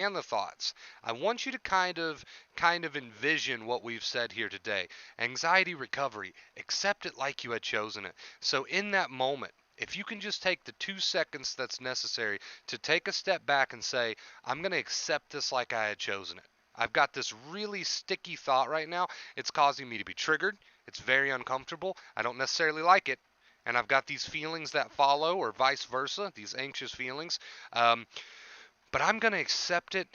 and the thoughts. I want you to kind of envision what we've said here today. Anxiety recovery, accept it like you had chosen it. So in that moment, if you can just take the 2 seconds that's necessary to take a step back and say, I'm going to accept this like I had chosen it. I've got this really sticky thought right now. It's causing me to be triggered. It's very uncomfortable. I don't necessarily like it. And I've got these feelings that follow, or vice versa, these anxious feelings. Um, but I'm going to accept it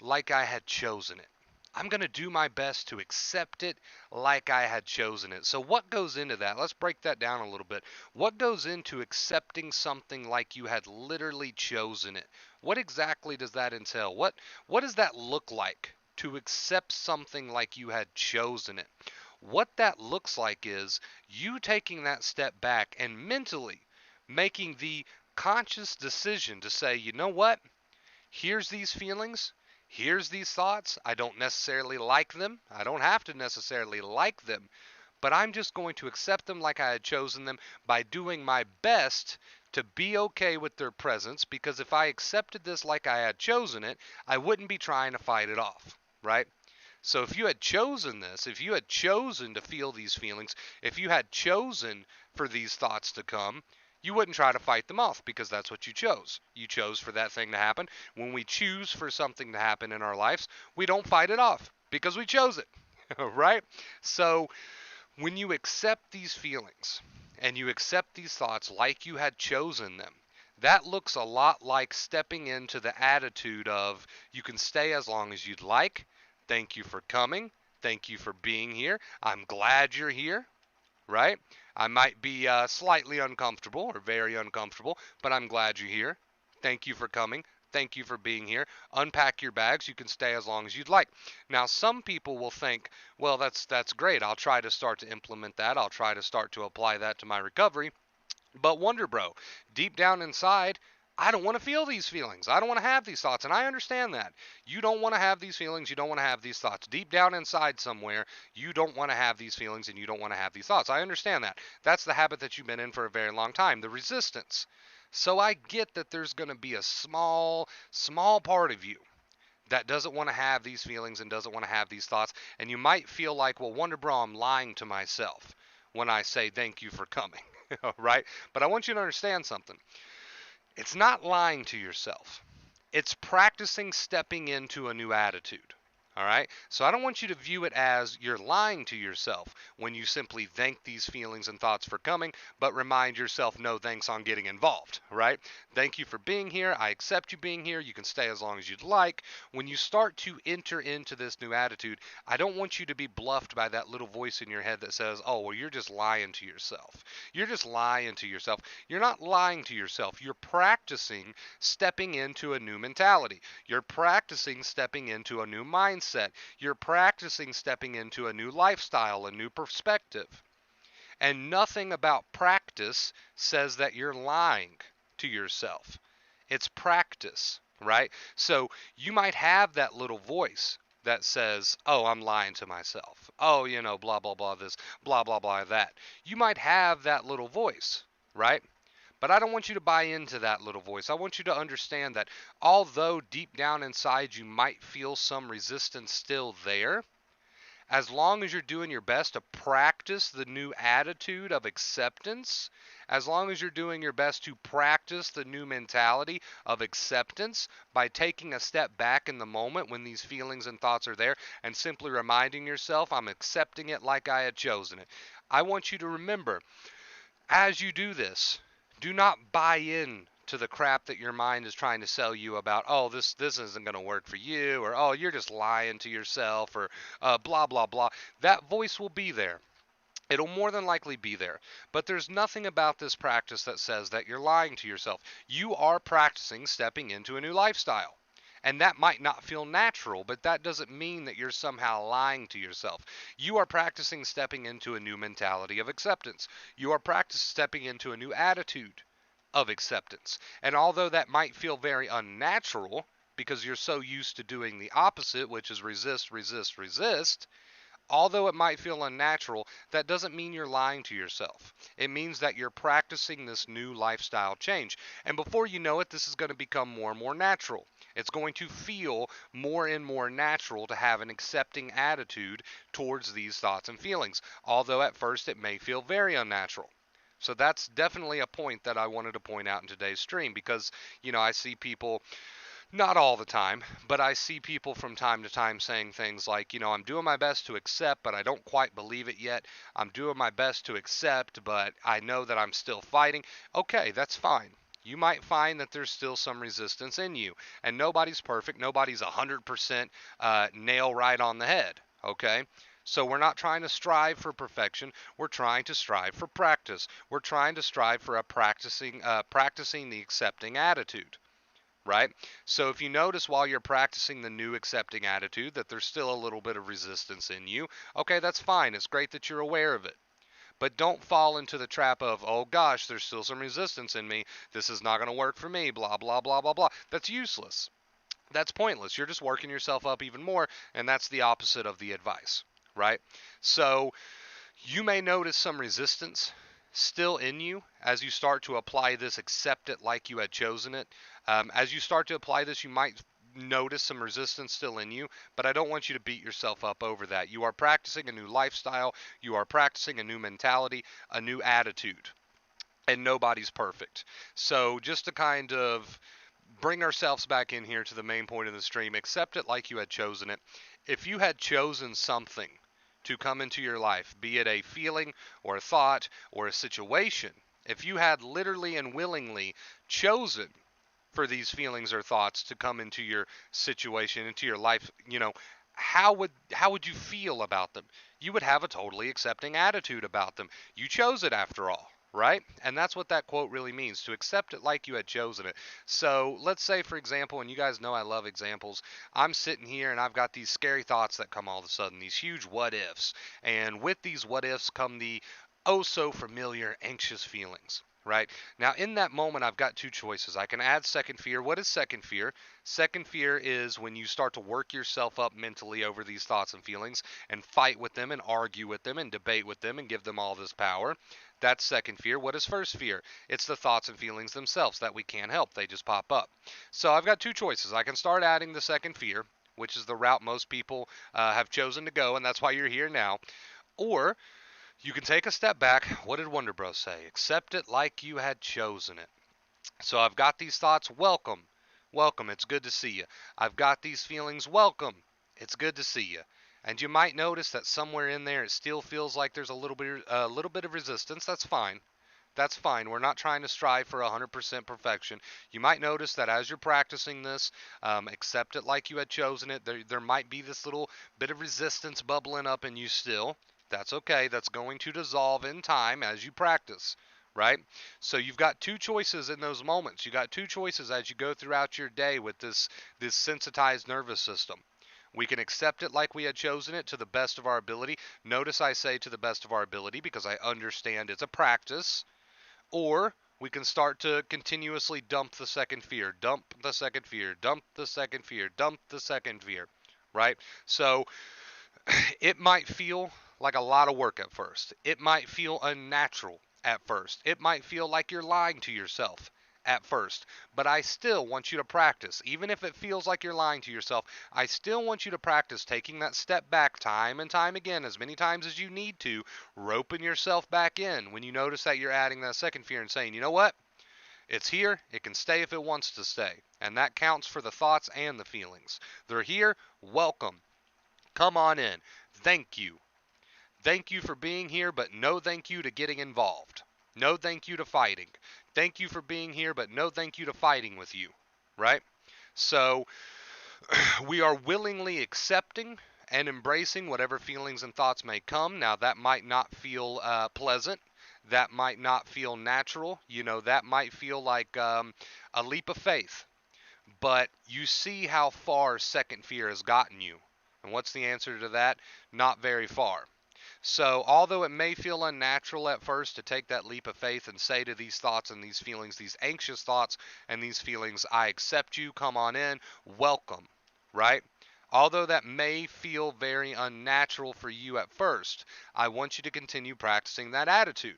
like I had chosen it. I'm going to do my best to accept it like I had chosen it. So, what goes into that? Let's break that down a little bit. What goes into accepting something like you had literally chosen it? What exactly does that entail? What does that look like to accept something like you had chosen it? What that looks like is you taking that step back and mentally making the conscious decision to say, you know what? Here's these feelings, here's these thoughts. I don't necessarily like them. I don't have to necessarily like them, but I'm just going to accept them like I had chosen them by doing my best to be okay with their presence, because if I accepted this like I had chosen it, I wouldn't be trying to fight it off, right? So if you had chosen this, if you had chosen to feel these feelings, if you had chosen for these thoughts to come, you wouldn't try to fight them off, because that's what you chose. You chose for that thing to happen. When we choose for something to happen in our lives, we don't fight it off because we chose it, right? So when you accept these feelings and you accept these thoughts like you had chosen them, that looks a lot like stepping into the attitude of, you can stay as long as you'd like. Thank you for coming. Thank you for being here. I'm glad you're here, right? I might be slightly uncomfortable or very uncomfortable, but I'm glad you're here. Thank you for coming. Thank you for being here. Unpack your bags. You can stay as long as you'd like. Now, some people will think, well, that's great. I'll try to start to implement that. I'll try to start to apply that to my recovery. But Wonder Bro, deep down inside, I don't want to feel these feelings. I don't want to have these thoughts. And I understand that. You don't want to have these feelings. You don't want to have these thoughts. Deep down inside somewhere, you don't want to have these feelings and you don't want to have these thoughts. I understand that. That's the habit that you've been in for a very long time, the resistance. So I get that there's going to be a small part of you that doesn't want to have these feelings and doesn't want to have these thoughts. And you might feel like, well, Wonder Bro, I'm lying to myself when I say thank you for coming, right? But I want you to understand something. It's not lying to yourself. It's practicing stepping into a new attitude. All right? So I don't want you to view it as you're lying to yourself when you simply thank these feelings and thoughts for coming, but remind yourself, no thanks on getting involved, right? Thank you for being here. I accept you being here. You can stay as long as you'd like. When you start to enter into this new attitude, I don't want you to be bluffed by that little voice in your head that says, oh, well, you're just lying to yourself. You're just lying to yourself. You're not lying to yourself. You're practicing stepping into a new mentality. You're practicing stepping into a new mindset. You're practicing stepping into a new lifestyle, a new perspective. And nothing about practice says that you're lying to yourself. It's practice, right? So you might have that little voice that says, oh, I'm lying to myself. Oh, blah, blah, blah, this, blah, blah, blah, that. You might have that little voice, right? But I don't want you to buy into that little voice. I want you to understand that although deep down inside you might feel some resistance still there, as long as you're doing your best to practice the new attitude of acceptance, as long as you're doing your best to practice the new mentality of acceptance by taking a step back in the moment when these feelings and thoughts are there and simply reminding yourself, I'm accepting it like I had chosen it. I want you to remember, as you do this, do not buy in to the crap that your mind is trying to sell you about, oh, this isn't going to work for you, or oh, you're just lying to yourself, or blah blah blah. That voice will be there. It'll more than likely be there. But there's nothing about this practice that says that you're lying to yourself. You are practicing stepping into a new lifestyle. And that might not feel natural, but that doesn't mean that you're somehow lying to yourself. You are practicing stepping into a new mentality of acceptance. You are practicing stepping into a new attitude of acceptance. And although that might feel very unnatural because you're so used to doing the opposite, which is resist, resist, resist, Although it might feel unnatural, that doesn't mean you're lying to yourself. It means that you're practicing this new lifestyle change. And before you know it, this is going to become more and more natural. It's going to feel more and more natural to have an accepting attitude towards these thoughts and feelings, although at first it may feel very unnatural. So that's definitely a point that I wanted to point out in today's stream because, I see people, not all the time, but I see people from time to time saying things like, I'm doing my best to accept, but I don't quite believe it yet. I'm doing my best to accept, but I know that I'm still fighting. Okay, that's fine. You might find that there's still some resistance in you, and nobody's perfect. Nobody's 100% nail right on the head, okay? So we're not trying to strive for perfection. We're trying to strive for practice. We're trying to strive for practicing the accepting attitude, right? So if you notice while you're practicing the new accepting attitude that there's still a little bit of resistance in you, okay, that's fine. It's great that you're aware of it. But don't fall into the trap of, oh gosh, there's still some resistance in me. This is not going to work for me, blah, blah, blah, blah, blah. That's useless. That's pointless. You're just working yourself up even more, and that's the opposite of the advice, right? So you may notice some resistance still in you as you start to apply this accept it like you had chosen it. As you start to apply this, you might notice some resistance still in you, but I don't want you to beat yourself up over that. You are practicing a new lifestyle, you are practicing a new mentality, a new attitude, and nobody's perfect. So just to kind of bring ourselves back in here to the main point of the stream, accept it like you had chosen it. If you had chosen something to come into your life, be it a feeling or a thought or a situation, if you had literally and willingly chosen for these feelings or thoughts to come into your situation, into your life, how would you feel about them? You would have a totally accepting attitude about them. You chose it after all, right? And that's what that quote really means, to accept it like you had chosen it. So let's say, for example, and you guys know I love examples, I'm sitting here and I've got these scary thoughts that come all of a sudden, these huge what ifs. And with these what ifs come the oh so familiar anxious feelings. Right? Now, in that moment, I've got two choices. I can add second fear. What is second fear? Second fear is when you start to work yourself up mentally over these thoughts and feelings and fight with them and argue with them and debate with them and give them all this power. That's second fear. What is first fear? It's the thoughts and feelings themselves that we can't help. They just pop up. So I've got two choices. I can start adding the second fear, which is the route most people have chosen to go, and that's why you're here now. Or you can take a step back. What did Wonder Bros say? Accept it like you had chosen it. So I've got these thoughts. Welcome. Welcome. It's good to see you. I've got these feelings. Welcome. It's good to see you. And you might notice that somewhere in there it still feels like there's a little bit of resistance. That's fine. That's fine. We're not trying to strive for 100% perfection. You might notice that as you're practicing this, accept it like you had chosen it. There might be this little bit of resistance bubbling up in you still. That's okay. That's going to dissolve in time as you practice, right? So you've got two choices in those moments. You got two choices as you go throughout your day with this sensitized nervous system. We can accept it like we had chosen it to the best of our ability. Notice I say to the best of our ability because I understand it's a practice. Or we can start to continuously dump the second fear, dump the second fear, dump the second fear, dump the second fear, right? So it might feel like a lot of work at first. It might feel unnatural at first. It might feel like you're lying to yourself at first. But I still want you to practice. Even if it feels like you're lying to yourself, I still want you to practice taking that step back time and time again, as many times as you need to, roping yourself back in when you notice that you're adding that second fear and saying, you know what? It's here. It can stay if it wants to stay. And that counts for the thoughts and the feelings. They're here. Welcome. Come on in. Thank you. Thank you for being here, but no thank you to getting involved. No thank you to fighting. Thank you for being here, but no thank you to fighting with you. Right? So we are willingly accepting and embracing whatever feelings and thoughts may come. Now, that might not feel pleasant. That might not feel natural. That might feel like a leap of faith. But you see how far second fear has gotten you. And what's the answer to that? Not very far. So, although it may feel unnatural at first to take that leap of faith and say to these thoughts and these feelings, these anxious thoughts and these feelings, I accept you, come on in, welcome, right? Although that may feel very unnatural for you at first, I want you to continue practicing that attitude.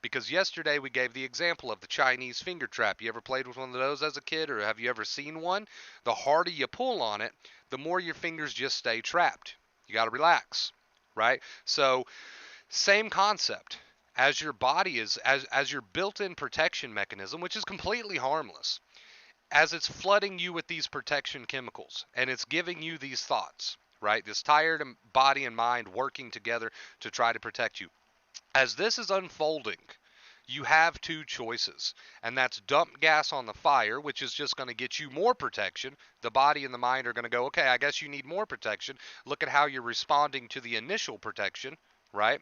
Because yesterday we gave the example of the Chinese finger trap. You ever played with one of those as a kid, or have you ever seen one? The harder you pull on it, the more your fingers just stay trapped. You got to relax, right? So, same concept. As your body is, as your built-in protection mechanism, which is completely harmless, as it's flooding you with these protection chemicals and it's giving you these thoughts, right? This tired body and mind working together to try to protect you. As this is unfolding, you have two choices, and that's dump gas on the fire, which is just going to get you more protection. The body and the mind are going to go, okay, I guess you need more protection. Look at how you're responding to the initial protection, right?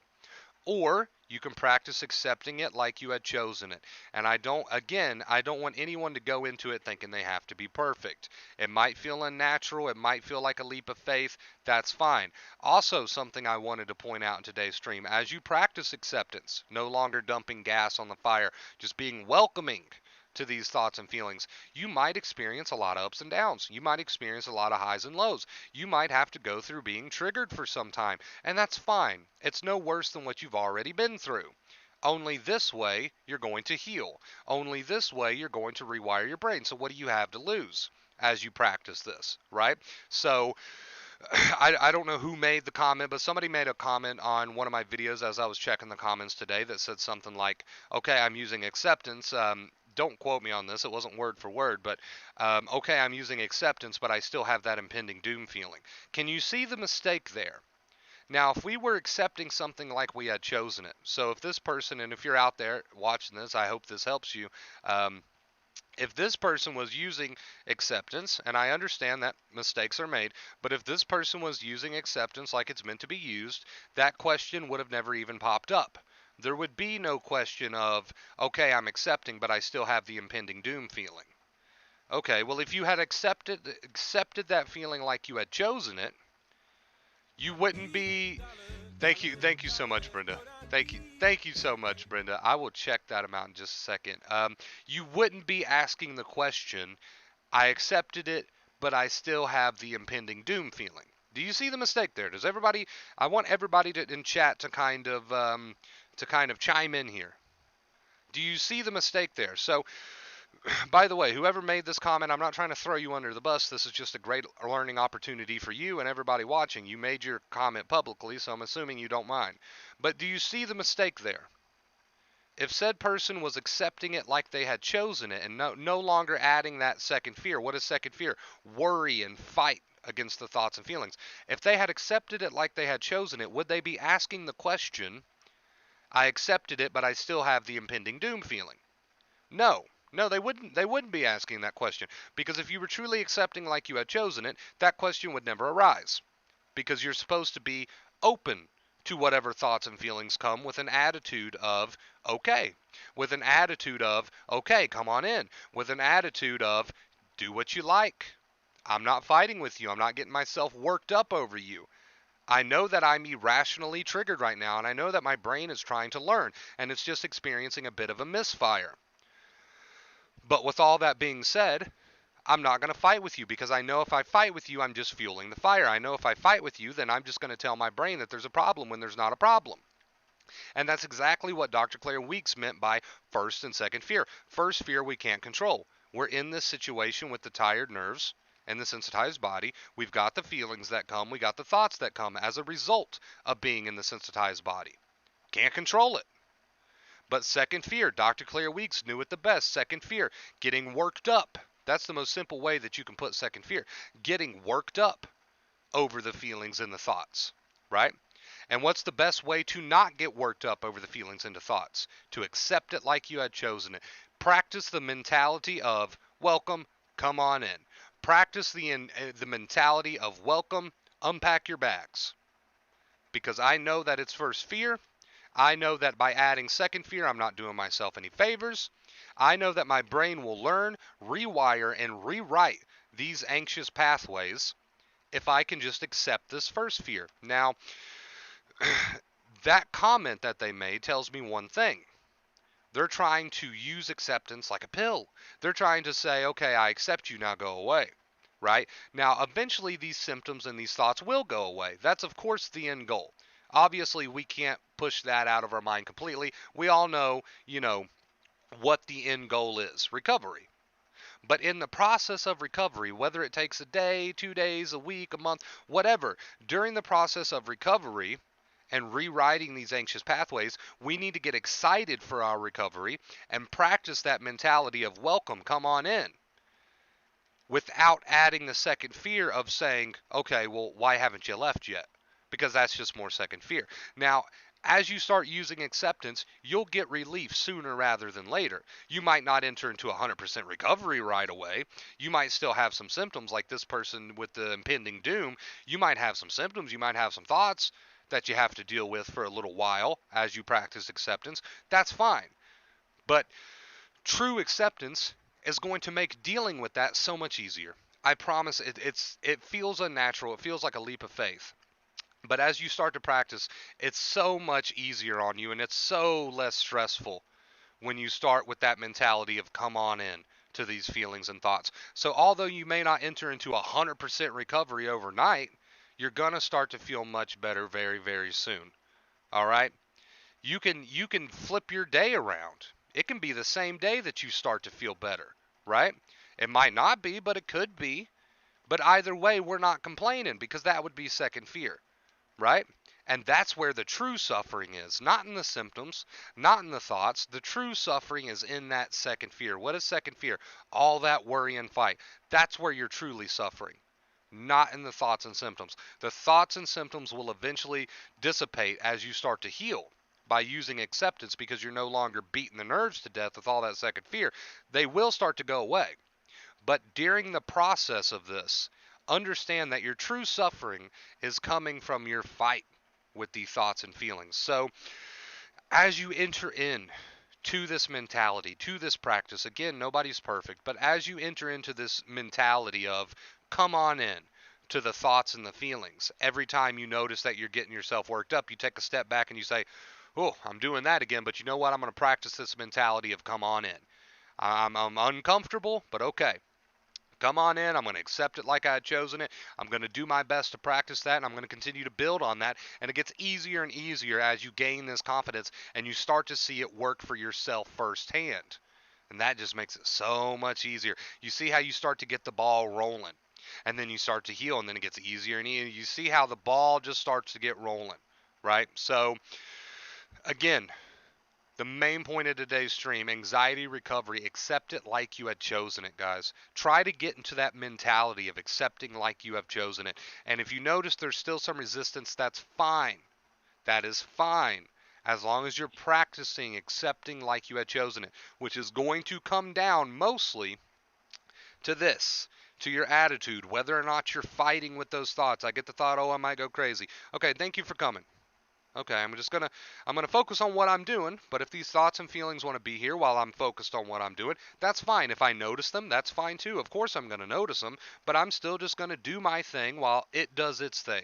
Or you can practice accepting it like you had chosen it. And I don't want anyone to go into it thinking they have to be perfect. It might feel unnatural. It might feel like a leap of faith. That's fine. Also, something I wanted to point out in today's stream, as you practice acceptance, no longer dumping gas on the fire, just being welcoming to these thoughts and feelings, you might experience a lot of ups and downs. You might experience a lot of highs and lows. You might have to go through being triggered for some time, and that's fine. It's no worse than what you've already been through. Only this way you're going to heal. Only this way you're going to rewire your brain. So what do you have to lose as you practice this, right? So I don't know who made the comment, but somebody made a comment on one of my videos as I was checking the comments today that said something like, okay, I'm using acceptance. Don't quote me on this. It wasn't word for word, but okay, I'm using acceptance, but I still have that impending doom feeling. Can you see the mistake there? Now, if we were accepting something like we had chosen it, so if this person, and if you're out there watching this, I hope this helps you. If this person was using acceptance, and I understand that mistakes are made, but if this person was using acceptance like it's meant to be used, that question would have never even popped up. There would be no question of, okay, I'm accepting, but I still have the impending doom feeling. Okay, well, if you had accepted that feeling like you had chosen it, you wouldn't be. Thank you so much, Brenda. Thank you so much, Brenda. I will check that amount in just a second. You wouldn't be asking the question, I accepted it, but I still have the impending doom feeling. Do you see the mistake there? Does everybody? I want everybody in chat to kind of chime in here. Do you see the mistake there? So, by the way, whoever made this comment, I'm not trying to throw you under the bus. This is just a great learning opportunity for you and everybody watching. You made your comment publicly, so I'm assuming you don't mind. But do you see the mistake there? If said person was accepting it like they had chosen it and no longer adding that second fear, what is second fear? Worry and fight against the thoughts and feelings. If they had accepted it like they had chosen it, would they be asking the question, I accepted it, but I still have the impending doom feeling? No. No, they wouldn't be asking that question, because if you were truly accepting like you had chosen it, that question would never arise, because you're supposed to be open to whatever thoughts and feelings come with an attitude of okay, with an attitude of okay, come on in, with an attitude of do what you like. I'm not fighting with you. I'm not getting myself worked up over you. I know that I'm irrationally triggered right now, and I know that my brain is trying to learn, and it's just experiencing a bit of a misfire. But with all that being said, I'm not going to fight with you, because I know if I fight with you, I'm just fueling the fire. I know if I fight with you, then I'm just going to tell my brain that there's a problem when there's not a problem. And that's exactly what Dr. Claire Weeks meant by first and second fear. First fear we can't control. We're in this situation with the tired nerves and the sensitized body. We've got the feelings that come. We got the thoughts that come as a result of being in the sensitized body. Can't control it. But second fear, Dr. Claire Weeks knew it the best. Second fear, getting worked up. That's the most simple way that you can put second fear. Getting worked up over the feelings and the thoughts, right? And what's the best way to not get worked up over the feelings and the thoughts? To accept it like you had chosen it. Practice the mentality of welcome, come on in. Practice the mentality of welcome, unpack your bags. Because I know that it's first fear. I know that by adding second fear, I'm not doing myself any favors. I know that my brain will learn, rewire, and rewrite these anxious pathways if I can just accept this first fear. Now, that comment that they made tells me one thing. They're trying to use acceptance like a pill. They're trying to say, okay, I accept you, now go away, right? Now, eventually these symptoms and these thoughts will go away. That's, of course, the end goal. Obviously, we can't push that out of our mind completely. We all know, what the end goal is: recovery. But in the process of recovery, whether it takes a day, 2 days, a week, a month, whatever, during the process of recovery and rewriting these anxious pathways, we need to get excited for our recovery and practice that mentality of welcome, come on in, without adding the second fear of saying, okay, well, why haven't you left yet? Because that's just more second fear. Now, as you start using acceptance, you'll get relief sooner rather than later. You might not enter into 100% recovery right away. You might still have some symptoms, like this person with the impending doom. You might have some symptoms, you might have some thoughts that you have to deal with for a little while as you practice acceptance. That's fine. But true acceptance is going to make dealing with that so much easier. I promise it feels unnatural. It feels like a leap of faith. But as you start to practice, it's so much easier on you and it's so less stressful when you start with that mentality of come on in to these feelings and thoughts. So although you may not enter into 100% recovery overnight, you're going to start to feel much better very, very soon. All right? You can flip your day around. It can be the same day that you start to feel better, right? It might not be, but it could be. But either way, we're not complaining because that would be second fear, right? And that's where the true suffering is, not in the symptoms, not in the thoughts. The true suffering is in that second fear. What is second fear? All that worry and fight. That's where you're truly suffering, not in the thoughts and symptoms. The thoughts and symptoms will eventually dissipate as you start to heal by using acceptance, because you're no longer beating the nerves to death with all that second fear. They will start to go away. But during the process of this, understand that your true suffering is coming from your fight with these thoughts and feelings. So as you enter in to this mentality, to this practice, again, nobody's perfect, but as you enter into this mentality of come on in to the thoughts and the feelings, every time you notice that you're getting yourself worked up, you take a step back and you say, oh, I'm doing that again, but you know what? I'm going to practice this mentality of come on in. I'm uncomfortable, but okay. Come on in. I'm going to accept it like I had chosen it. I'm going to do my best to practice that, and I'm going to continue to build on that. And it gets easier and easier as you gain this confidence and you start to see it work for yourself firsthand. And that just makes it so much easier. You see how you start to get the ball rolling, and then you start to heal, and then it gets easier and easier. You see how the ball just starts to get rolling, right? So, again, the main point of today's stream: anxiety recovery. Accept it like you had chosen it, guys. Try to get into that mentality of accepting like you have chosen it. And if you notice there's still some resistance, that's fine. That is fine. As long as you're practicing accepting like you had chosen it, which is going to come down mostly to this, to your attitude, whether or not you're fighting with those thoughts. I get the thought, oh, I might go crazy. Okay, thank you for coming. Okay, I'm gonna focus on what I'm doing, but if these thoughts and feelings want to be here while I'm focused on what I'm doing, that's fine. If I notice them, that's fine too. Of course I'm gonna notice them, but I'm still just gonna do my thing while it does its thing.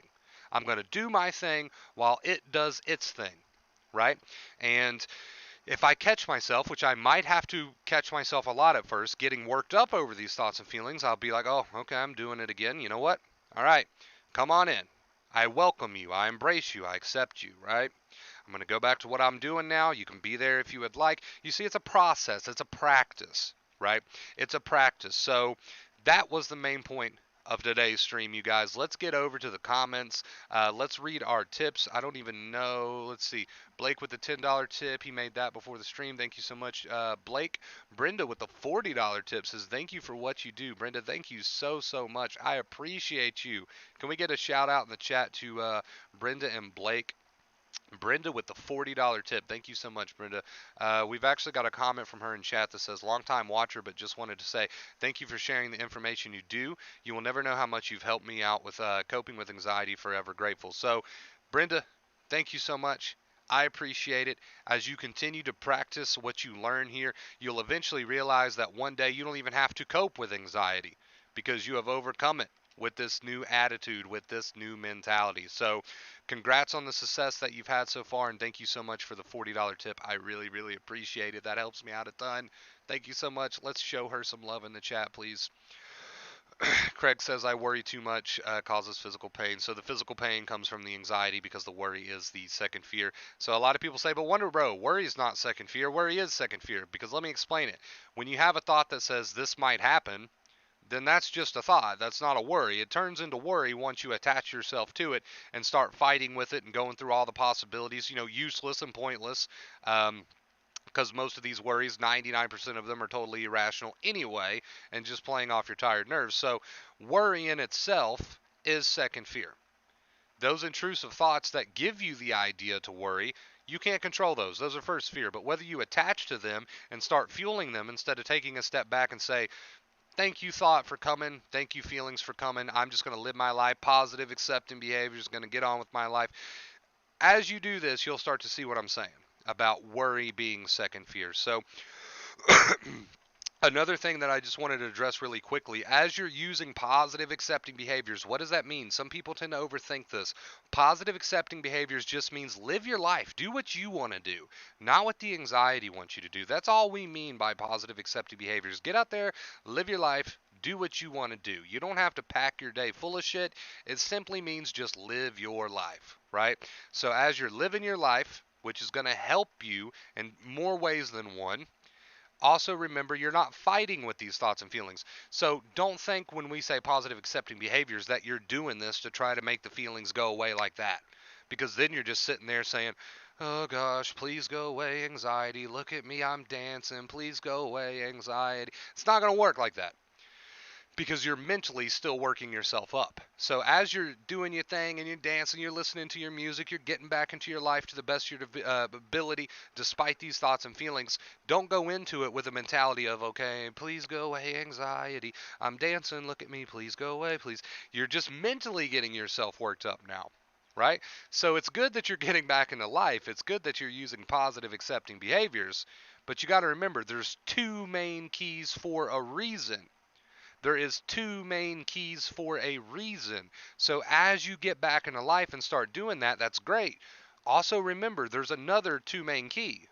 I'm gonna do my thing while it does its thing, right? And if I catch myself, which I might have to catch myself a lot at first, getting worked up over these thoughts and feelings, I'll be like, oh, okay, I'm doing it again. You know what? All right, come on in. I welcome you. I embrace you. I accept you, right? I'm going to go back to what I'm doing now. You can be there if you would like. You see, it's a process. It's a practice, right? It's a practice. So that was the main point of today's stream, you guys. Let's get over to the comments. Let's read our tips. I don't even know. Let's see. Blake with the $10 tip. He made that before the stream. Thank you so much, Blake. Brenda with the $40 tip says, thank you for what you do. Brenda, thank you so, so much. I appreciate you. Can we get a shout out in the chat to Brenda and Blake? Brenda with the $40 tip. Thank you so much, Brenda. We've actually got a comment from her in chat that says, long time watcher, but just wanted to say thank you for sharing the information you do. You will never know how much you've helped me out with coping with anxiety. Forever grateful. So, Brenda, thank you so much. I appreciate it. As you continue to practice what you learn here, you'll eventually realize that one day you don't even have to cope with anxiety because you have overcome it with this new attitude, with this new mentality. So congrats on the success that you've had so far, and thank you so much for the $40 tip. I really, really appreciate it. That helps me out a ton. Thank you so much. Let's show her some love in the chat, please. Craig says, I worry too much causes physical pain. So the physical pain comes from the anxiety because the worry is the second fear. So a lot of people say, but Wonder Bro, worry is not second fear. Worry is second fear. Because let me explain it. When you have a thought that says this might happen, then that's just a thought. That's not a worry. It turns into worry once you attach yourself to it and start fighting with it and going through all the possibilities, useless and pointless. Because most of these worries, 99% of them are totally irrational anyway, and just playing off your tired nerves. So, worry in itself is second fear. Those intrusive thoughts that give you the idea to worry, you can't control those. Those are first fear. But whether you attach to them and start fueling them instead of taking a step back and say, thank you, thought, for coming. Thank you, feelings, for coming. I'm just going to live my life. Positive, accepting behaviors, going to get on with my life. As you do this, you'll start to see what I'm saying about worry being second fear. So, another thing that I just wanted to address really quickly, as you're using positive accepting behaviors, what does that mean? Some people tend to overthink this. Positive accepting behaviors just means live your life. Do what you want to do, not what the anxiety wants you to do. That's all we mean by positive accepting behaviors. Get out there, live your life, do what you want to do. You don't have to pack your day full of shit. It simply means just live your life, right? So as you're living your life, which is going to help you in more ways than one, also remember you're not fighting with these thoughts and feelings. So don't think when we say positive accepting behaviors that you're doing this to try to make the feelings go away like that. Because then you're just sitting there saying, oh gosh, please go away, anxiety. Look at me, I'm dancing. Please go away, anxiety. It's not going to work like that because you're mentally still working yourself up. So as you're doing your thing and you're dancing, you're listening to your music, you're getting back into your life to the best of your ability, despite these thoughts and feelings. Don't go into it with a mentality of, okay, please go away, anxiety. I'm dancing, look at me, please go away, please. You're just mentally getting yourself worked up now. Right? So it's good that you're getting back into life. It's good that you're using positive accepting behaviors. But you got to remember, there's two main keys for a reason. There is two main keys for a reason. So as you get back into life and start doing that, that's great. Also remember, there's another two main key,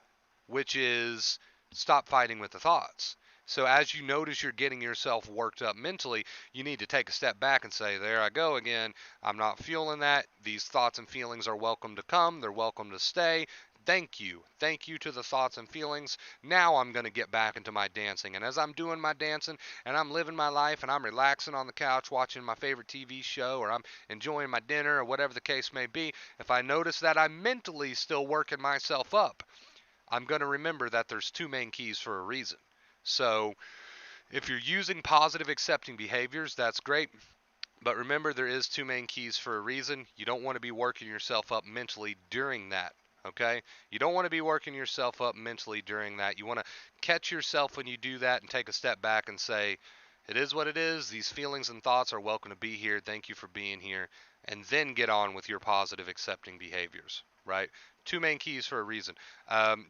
which is stop fighting with the thoughts. So as you notice you're getting yourself worked up mentally, you need to take a step back and say, there I go again. I'm not feeling that. These thoughts and feelings are welcome to come. They're welcome to stay. Thank you. Thank you to the thoughts and feelings. Now I'm going to get back into my dancing. And as I'm doing my dancing and I'm living my life and I'm relaxing on the couch watching my favorite TV show, or I'm enjoying my dinner, or whatever the case may be, if I notice that I'm mentally still working myself up, I'm going to remember that there's two main keys for a reason. So if you're using positive accepting behaviors, that's great. But remember, there is two main keys for a reason. You don't want to be working yourself up mentally during that. Okay? You don't want to be working yourself up mentally during that. You want to catch yourself when you do that and take a step back and say, it is what it is. These feelings and thoughts are welcome to be here. Thank you for being here. And then get on with your positive accepting behaviors, right? Two main keys for a reason.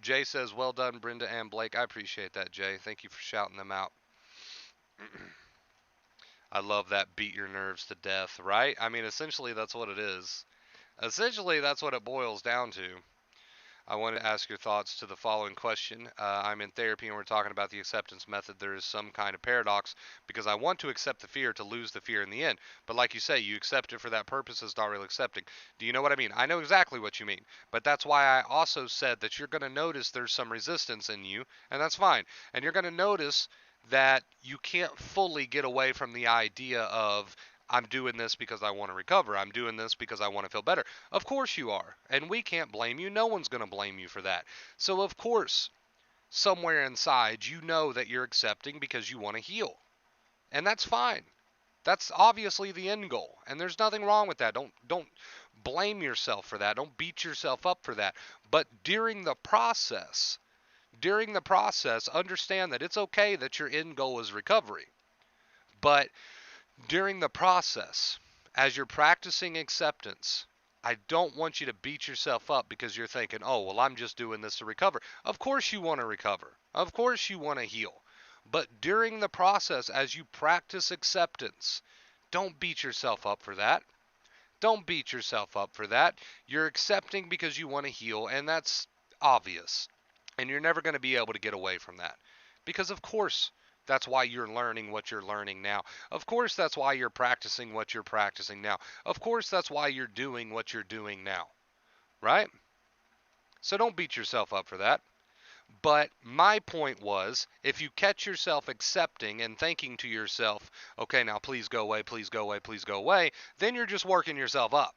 Jay says, well done, Brenda and Blake. I appreciate that, Jay. Thank you for shouting them out. I love that beat your nerves to death, right? I mean, essentially, that's what it is. Essentially, that's what it boils down to. I wanted to ask your thoughts to the following question. I'm in therapy and we're talking about the acceptance method. There is some kind of paradox because I want to accept the fear to lose the fear in the end. But like you say, you accept it for that purpose is not really accepting. Do you know what I mean? I know exactly what you mean. But that's why I also said that you're going to notice there's some resistance in you, and that's fine. And you're going to notice that you can't fully get away from the idea of I'm doing this because I want to recover. I'm doing this because I want to feel better. Of course you are. And we can't blame you. No one's going to blame you for that. So, of course, somewhere inside, you know that you're accepting because you want to heal. And that's fine. That's obviously the end goal. And there's nothing wrong with that. Don't blame yourself for that. Don't beat yourself up for that. But during the process, understand that it's okay that your end goal is recovery. But during the process, as you're practicing acceptance, I don't want you to beat yourself up because you're thinking, oh, well, I'm just doing this to recover. Of course you want to recover. Of course you want to heal. But during the process, as you practice acceptance, don't beat yourself up for that. Don't beat yourself up for that. You're accepting because you want to heal, and that's obvious. And you're never going to be able to get away from that. Because, of course, That's why you're learning what you're learning now. Of course, that's why you're practicing what you're practicing now. Of course, that's why you're doing what you're doing now, right? So don't beat yourself up for that. But my point was, if you catch yourself accepting and thinking to yourself, okay, now please go away, please go away, please go away, then you're just working yourself up.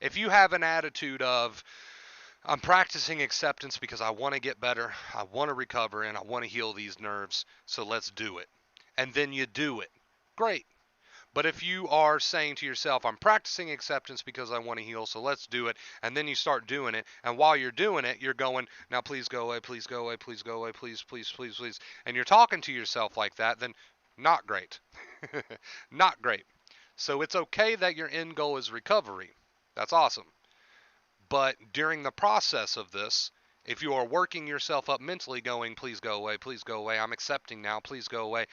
If you have an attitude of, I'm practicing acceptance because I want to get better, I want to recover, and I want to heal these nerves, so let's do it. And then you do it. Great. But if you are saying to yourself, I'm practicing acceptance because I want to heal, so let's do it, and then you start doing it, and while you're doing it, you're going, now please go away, please go away, please go away, please, please, please, please, and you're talking to yourself like that, then not great. Not great. So it's okay that your end goal is recovery. That's awesome. But during the process of this, if you are working yourself up mentally going, please go away, I'm accepting now, please go away,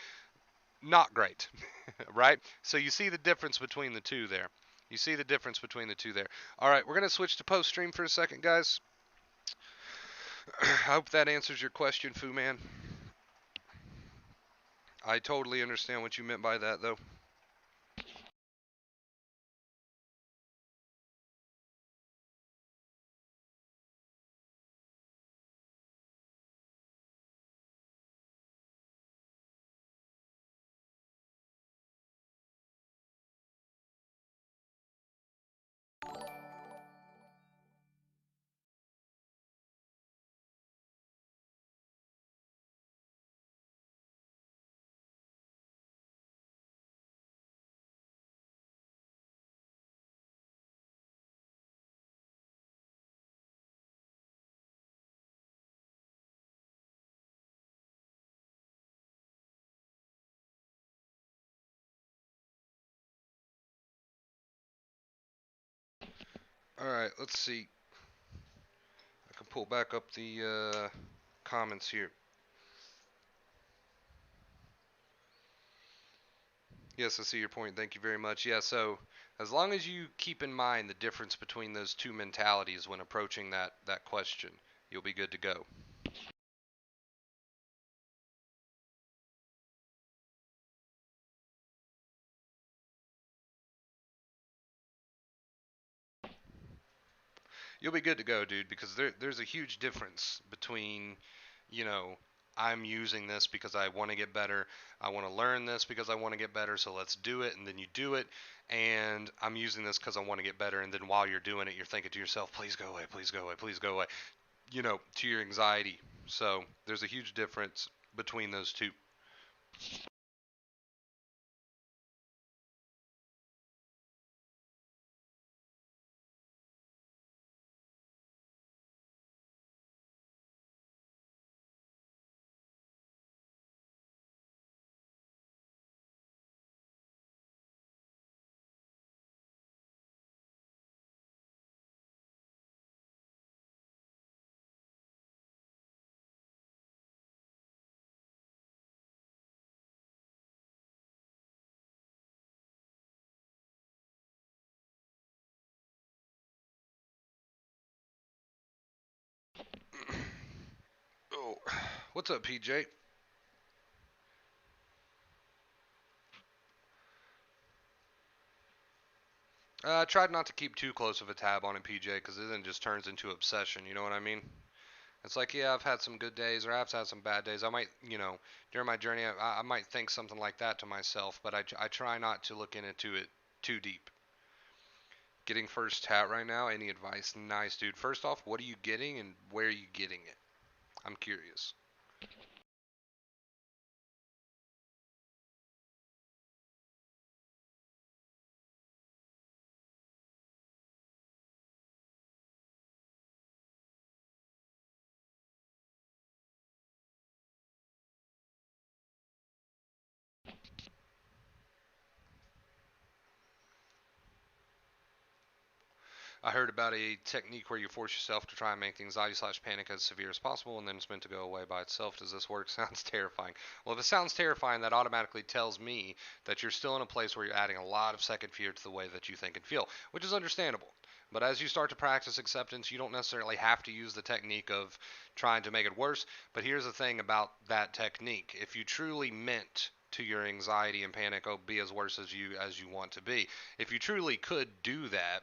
not great, right? So you see the difference between the two there. You see the difference between the two there. All right, we're going to switch to post stream for a second, guys. I hope that answers your question, Fu Man. I totally understand what you meant by that, though. All right, let's see. I can pull back up the comments here. Yes, I see your point. Thank you very much. Yeah, so as long as you keep in mind the difference between those two mentalities when approaching that question, you'll be good to go. You'll be good to go, dude, because there's a huge difference between, you know, I'm using this because I want to get better. I want to learn this because I want to get better, so let's do it, and then you do it. And I'm using this because I want to get better, and then while you're doing it, you're thinking to yourself, please go away, please go away, please go away, to your anxiety. So there's a huge difference between those two. Oh, what's up, PJ? I tried not to keep too close of a tab on it, PJ, because it then just turns into obsession. You know what I mean? It's like, yeah, I've had some good days or I've had some bad days. I might, during my journey, I might think something like that to myself, but I try not to look into it too deep. Getting first hat right now, any advice? Nice, dude. First off, what are you getting and where are you getting it? I'm curious. I heard about a technique where you force yourself to try and make the anxiety/panic as severe as possible, and then it's meant to go away by itself. Does this work? Sounds terrifying. Well, if it sounds terrifying, that automatically tells me that you're still in a place where you're adding a lot of second fear to the way that you think and feel, which is understandable. But as you start to practice acceptance, you don't necessarily have to use the technique of trying to make it worse. But here's the thing about that technique. If you truly meant to your anxiety and panic, oh, be as worse as you want to be. If you truly could do that,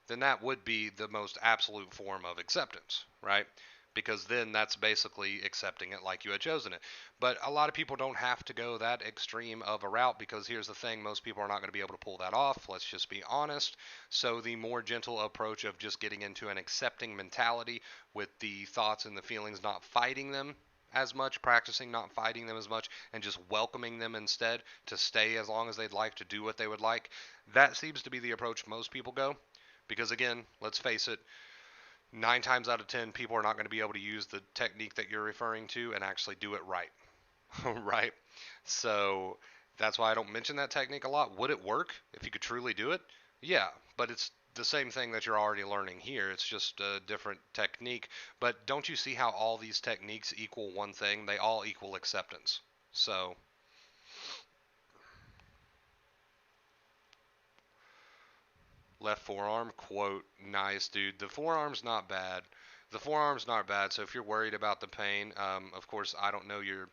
then that would be the most absolute form of acceptance, right? Because then that's basically accepting it like you had chosen it. But a lot of people don't have to go that extreme of a route, because here's the thing, most people are not going to be able to pull that off. Let's just be honest. So the more gentle approach of just getting into an accepting mentality with the thoughts and the feelings, not fighting them as much, practicing not fighting them as much, and just welcoming them instead to stay as long as they'd like, to do what they would like. That seems to be the approach most people go. Because again, let's face it, 9 times out of 10, people are not going to be able to use the technique that you're referring to and actually do it right. Right? So that's why I don't mention that technique a lot. Would it work if you could truly do it? Yeah, but it's the same thing that you're already learning here. It's just a different technique. But don't you see how all these techniques equal one thing? They all equal acceptance. So, left forearm, quote, nice, dude. The forearm's not bad. The forearm's not bad. So if you're worried about the pain, of course, I don't know your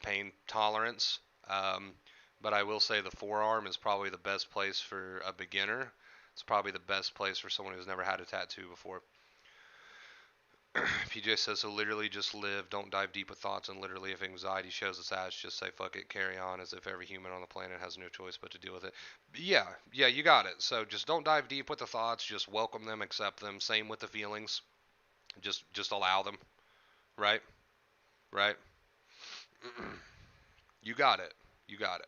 pain tolerance, um, but I will say the forearm is probably the best place for a beginner. It's probably the best place for someone who's never had a tattoo before. PJ says, so literally just live, don't dive deep with thoughts, and literally if anxiety shows its ass, just say fuck it, carry on, as if every human on the planet has no choice but to deal with it. Yeah, yeah, you got it. So just don't dive deep with the thoughts, just welcome them, accept them. Same with the feelings. Just allow them, right? Right? You got it. You got it.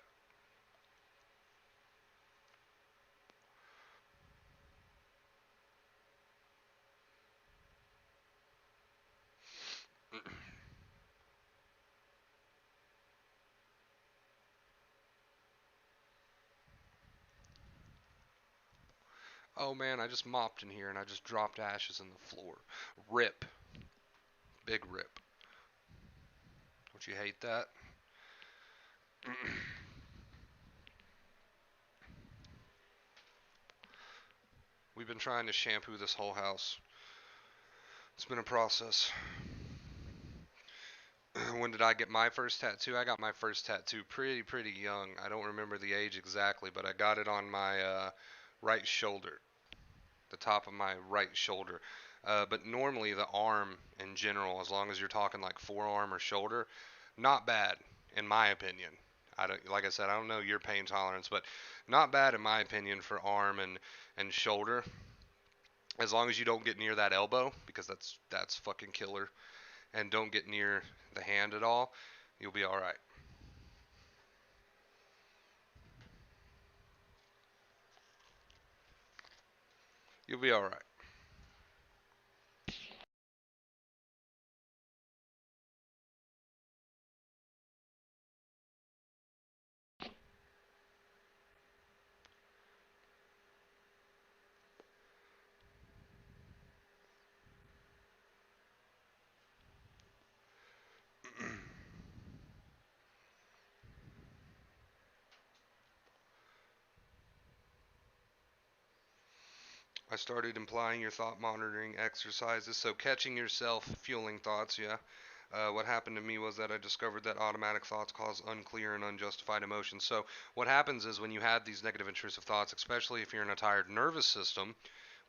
Oh man, I just mopped in here and I just dropped ashes in the floor. Rip. Big rip. Don't you hate that? We've been trying to shampoo this whole house. It's been a process. When did I get my first tattoo? I got my first tattoo pretty young. I don't remember the age exactly, but I got it on my right shoulder, the top of my right shoulder. But normally the arm in general, as long as you're talking like forearm or shoulder, not bad in my opinion. I don't, like I said, I don't know your pain tolerance, but not bad in my opinion for arm and shoulder. As long as you don't get near that elbow, because that's fucking killer, and don't get near the hand at all, you'll be all right. You'll be all right. I started implying your thought monitoring exercises. So catching yourself fueling thoughts, yeah. What happened to me was that I discovered that automatic thoughts cause unclear and unjustified emotions. So what happens is when you have these negative intrusive thoughts, especially if you're in a tired nervous system,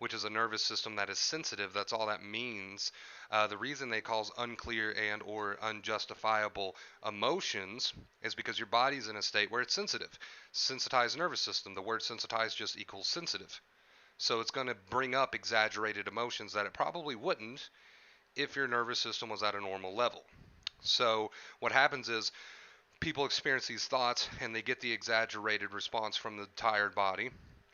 which is a nervous system that is sensitive, that's all that means. The reason they cause unclear and or unjustifiable emotions is because your body's in a state where it's sensitive. Sensitized nervous system. The word sensitized just equals sensitive. So it's going to bring up exaggerated emotions that it probably wouldn't if your nervous system was at a normal level. So what happens is people experience these thoughts and they get the exaggerated response from the tired body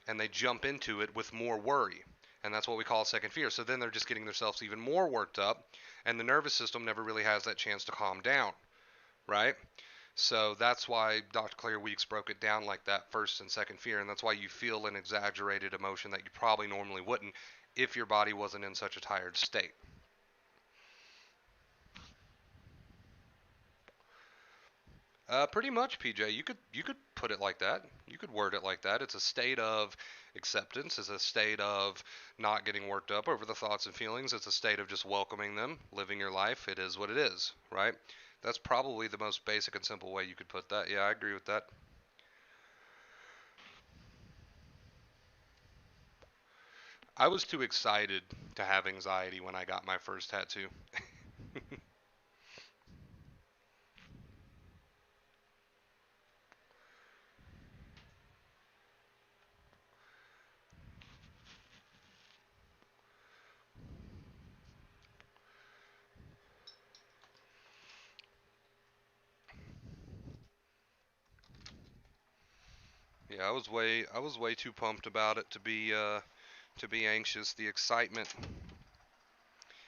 and they jump into it with more worry. And that's what we call second fear. So then they're just getting themselves even more worked up and the nervous system never really has that chance to calm down, right? So that's why Dr. Claire Weeks broke it down like that, first and second fear, and that's why you feel an exaggerated emotion that you probably normally wouldn't if your body wasn't in such a tired state. Pretty much, PJ. You could put it like that. You could word it like that. It's a state of acceptance. It's a state of not getting worked up over the thoughts and feelings. It's a state of just welcoming them, living your life. It is what it is, right? That's probably the most basic and simple way you could put that. Yeah, I agree with that. I was too excited to have anxiety when I got my first tattoo. Yeah, I was way too pumped about it to be anxious. The excitement,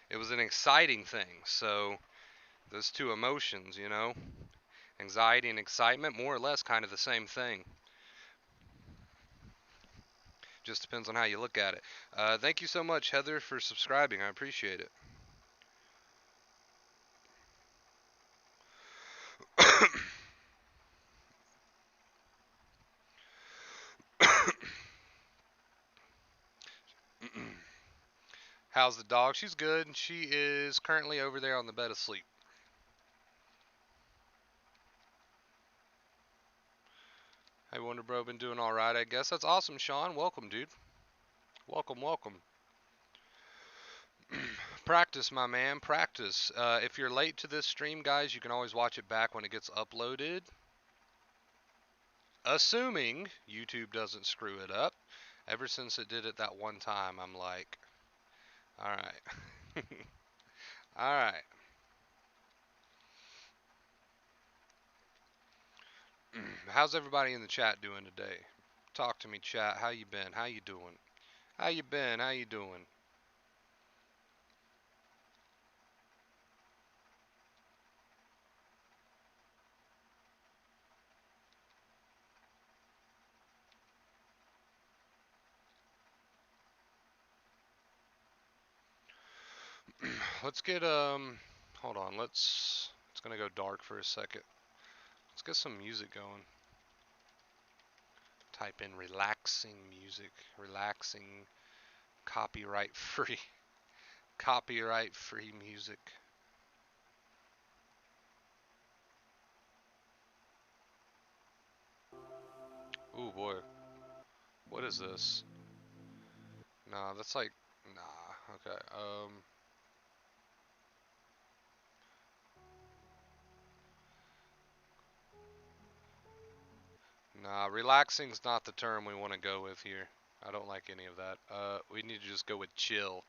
it was an exciting thing. So those two emotions, anxiety and excitement, more or less kind of the same thing. Just depends on how you look at it. Thank you so much, Heather, for subscribing. I appreciate it. How's the dog? She's good. She is currently over there on the bed asleep. Hey, Wonder Bro, been doing all right, I guess. That's awesome, Sean. Welcome, dude. Welcome, welcome. Practice, my man. Practice. If you're late to this stream, guys, you can always watch it back when it gets uploaded. Assuming YouTube doesn't screw it up. Ever since it did it that one time, I'm like, alright. Alright. How's everybody in the chat doing today? Talk to me, chat. How you been? How you doing? How you been? How you doing? Let's get hold on. It's gonna go dark for a second. Let's get some music going. Type in relaxing music. Relaxing copyright free. Copyright free music. Ooh boy. What is this? Nah, that's like nah, okay. Nah, relaxing's not the term we want to go with here. I don't like any of that. We need to just go with chill.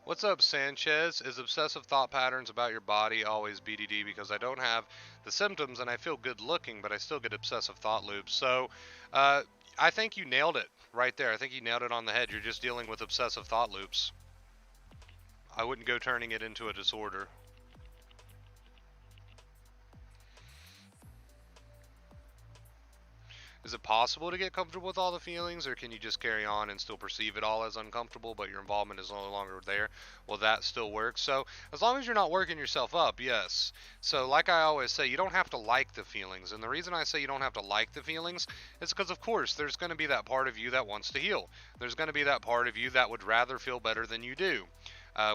What's up, Sanchez? Is obsessive thought patterns about your body always BDD? Because I don't have the symptoms and I feel good looking, but I still get obsessive thought loops. So, uh, I think you nailed it right there. I think you nailed it on the head. You're just dealing with obsessive thought loops. I wouldn't go turning it into a disorder. Is it possible to get comfortable with all the feelings, or can you just carry on and still perceive it all as uncomfortable, but your involvement is no longer there? Well, that still works. So, as long as you're not working yourself up, yes. So, like I always say, you don't have to like the feelings. And the reason I say you don't have to like the feelings is because, of course, there's going to be that part of you that wants to heal. There's going to be that part of you that would rather feel better than you do.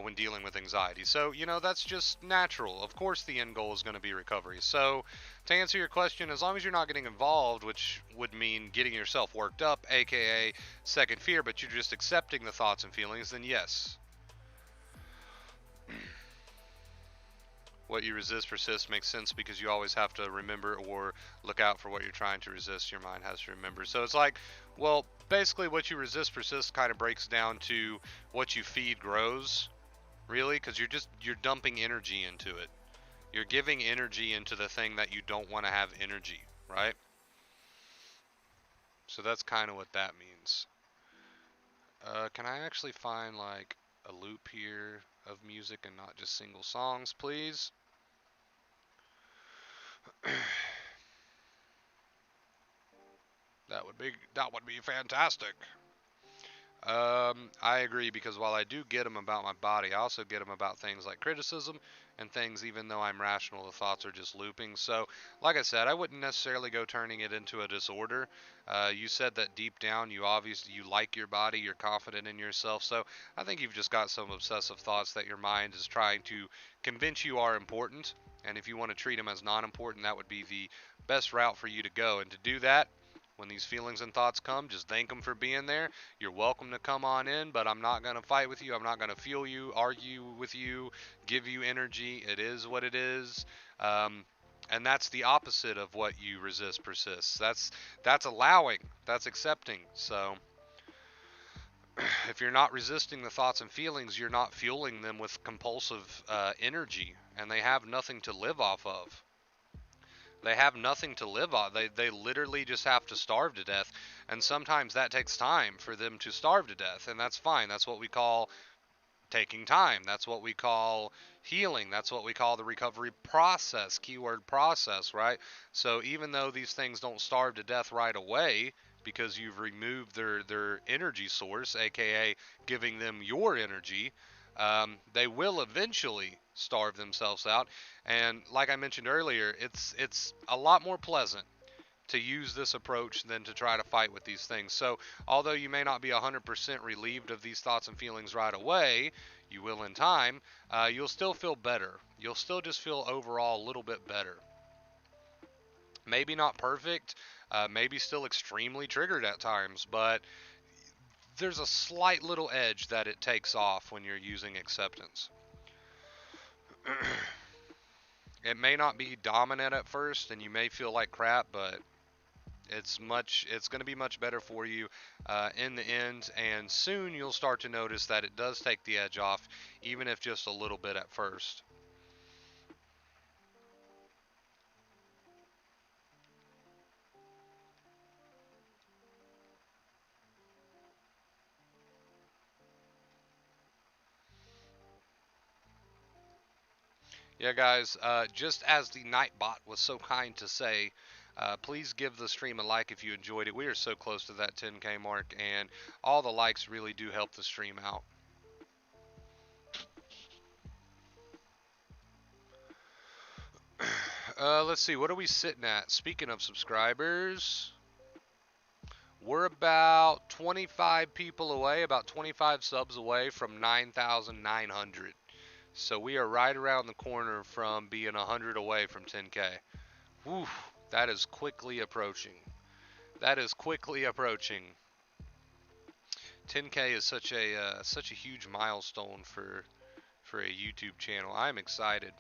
When dealing with anxiety. So, that's just natural. Of course, the end goal is going to be recovery. So, to answer your question, as long as you're not getting involved, which would mean getting yourself worked up, aka second fear, but you're just accepting the thoughts and feelings, then yes. What you resist persists makes sense because you always have to remember or look out for what you're trying to resist. Your mind has to remember. So it's like, well, basically what you resist persists kind of breaks down to what you feed grows, really, because you're dumping energy into it. You're giving energy into the thing that you don't want to have energy, right? So that's kind of what that means. Can I actually find like a loop here of music and not just single songs, please? That would be fantastic. I agree, because while I do get them about my body, I also get them about things like criticism and things. Even though I'm rational, the thoughts are just looping. So, like I said, I wouldn't necessarily go turning it into a disorder. You said that deep down, you like your body, you're confident in yourself. So I think you've just got some obsessive thoughts that your mind is trying to convince you are important. And if you want to treat them as non-important, that would be the best route for you to go. And to do that, when these feelings and thoughts come, just thank them for being there. You're welcome to come on in, but I'm not going to fight with you. I'm not going to feel you, argue with you, give you energy. It is what it is. And that's the opposite of what you resist persists. That's allowing, that's accepting. So if you're not resisting the thoughts and feelings, you're not fueling them with compulsive energy, and they have nothing to live off of. They have nothing to live on. They literally just have to starve to death. And sometimes that takes time for them to starve to death. And that's fine. That's what we call taking time. That's what we call healing. That's what we call the recovery process. Keyword process, right? So even though these things don't starve to death right away, because you've removed their energy source, aka giving them your energy, they will eventually starve themselves out. And like I mentioned earlier, it's a lot more pleasant to use this approach than to try to fight with these things. So, although you may not be 100% relieved of these thoughts and feelings right away, you will in time, you'll still feel better. You'll still just feel overall a little bit better. Maybe not perfect, maybe still extremely triggered at times, but there's a slight little edge that it takes off when you're using acceptance. It may not be dominant at first and you may feel like crap, but it's going to be much better for you in the end, and soon you'll start to notice that it does take the edge off, even if just a little bit at first. Yeah, guys, just as the Nightbot was so kind to say, please give the stream a like if you enjoyed it. We are so close to that 10K mark, and all the likes really do help the stream out. Let's see, what are we sitting at? Speaking of subscribers, we're about 25 people away, about 25 subs away from 9,900. So we are right around the corner from being 100 away from 10K. Whew, that is quickly approaching. That is quickly approaching. 10K is such a huge milestone for a YouTube channel. I'm excited.